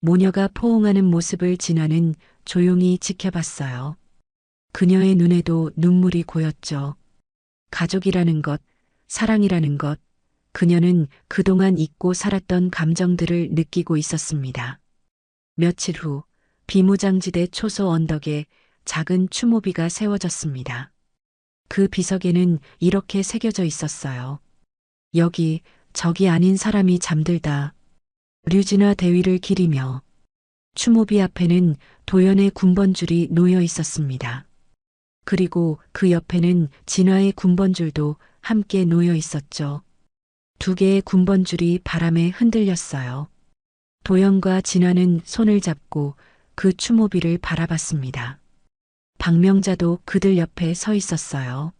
모녀가 포옹하는 모습을 진아는 조용히 지켜봤어요. 그녀의 눈에도 눈물이 고였죠. 가족이라는 것, 사랑이라는 것, 그녀는 그동안 잊고 살았던 감정들을 느끼고 있었습니다. 며칠 후 비무장지대 초소 언덕에 작은 추모비가 세워졌습니다. 그 비석에는 이렇게 새겨져 있었어요. 여기 적이 아닌 사람이 잠들다. 류진화 대위를 기리며. 추모비 앞에는 도연의 군번줄이 놓여 있었습니다. 그리고 그 옆에는 진화의 군번줄도 함께 놓여 있었죠. 두 개의 군번줄이 바람에 흔들렸어요. 도연과 진화는 손을 잡고 그 추모비를 바라봤습니다. 박명자도 그들 옆에 서 있었어요.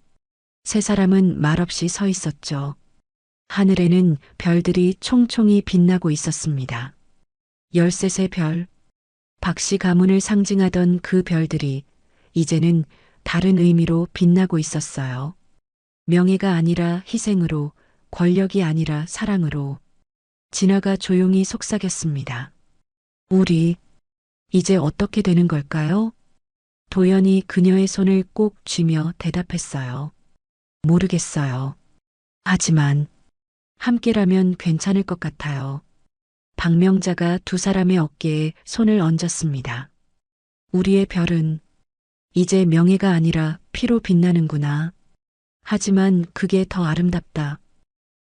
세 사람은 말없이 서 있었죠. 하늘에는 별들이 총총히 빛나고 있었습니다. 13의 별, 박씨 가문을 상징하던 그 별들이 이제는 다른 의미로 빛나고 있었어요. 명예가 아니라 희생으로, 권력이 아니라 사랑으로. 진아가 조용히 속삭였습니다. 우리, 이제 어떻게 되는 걸까요? 도연이 그녀의 손을 꼭 쥐며 대답했어요. 모르겠어요. 하지만, 함께라면 괜찮을 것 같아요. 박명자가 두 사람의 어깨에 손을 얹었습니다. 우리의 별은 이제 명예가 아니라 피로 빛나는구나. 하지만 그게 더 아름답다.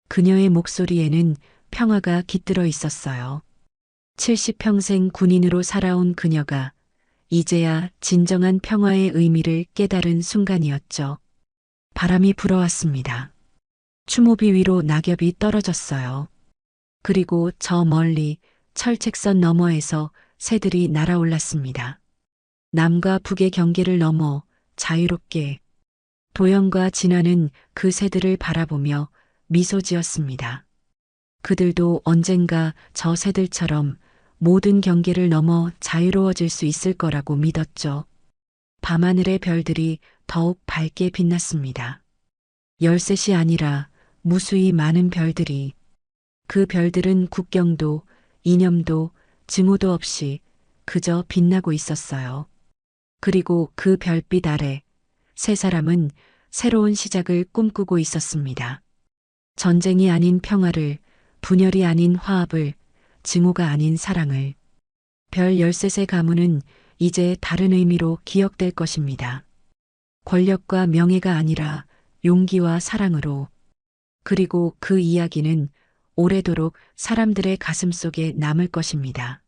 그녀의 목소리에는 평화가 깃들어 있었어요. 70평생 군인으로 살아온 그녀가 이제야 진정한 평화의 의미를 깨달은 순간이었죠. 바람이 불어왔습니다. 추모비 위로 낙엽이 떨어졌어요. 그리고 저 멀리 철책선 너머에서 새들이 날아올랐습니다. 남과 북의 경계를 넘어 자유롭게. 도연과 진아는 그 새들을 바라보며 미소 지었습니다. 그들도 언젠가 저 새들처럼 모든 경계를 넘어 자유로워질 수 있을 거라고 믿었죠. 밤하늘의 별들이 더욱 밝게 빛났습니다. 13이 아니라 무수히 많은 별들이. 그 별들은 국경도, 이념도, 증오도 없이 그저 빛나고 있었어요. 그리고 그 별빛 아래 세 사람은 새로운 시작을 꿈꾸고 있었습니다. 전쟁이 아닌 평화를, 분열이 아닌 화합을, 증오가 아닌 사랑을. 별 13세 가문은 이제 다른 의미로 기억될 것입니다. 권력과 명예가 아니라 용기와 사랑으로. 그리고 그 이야기는 오래도록 사람들의 가슴 속에 남을 것입니다.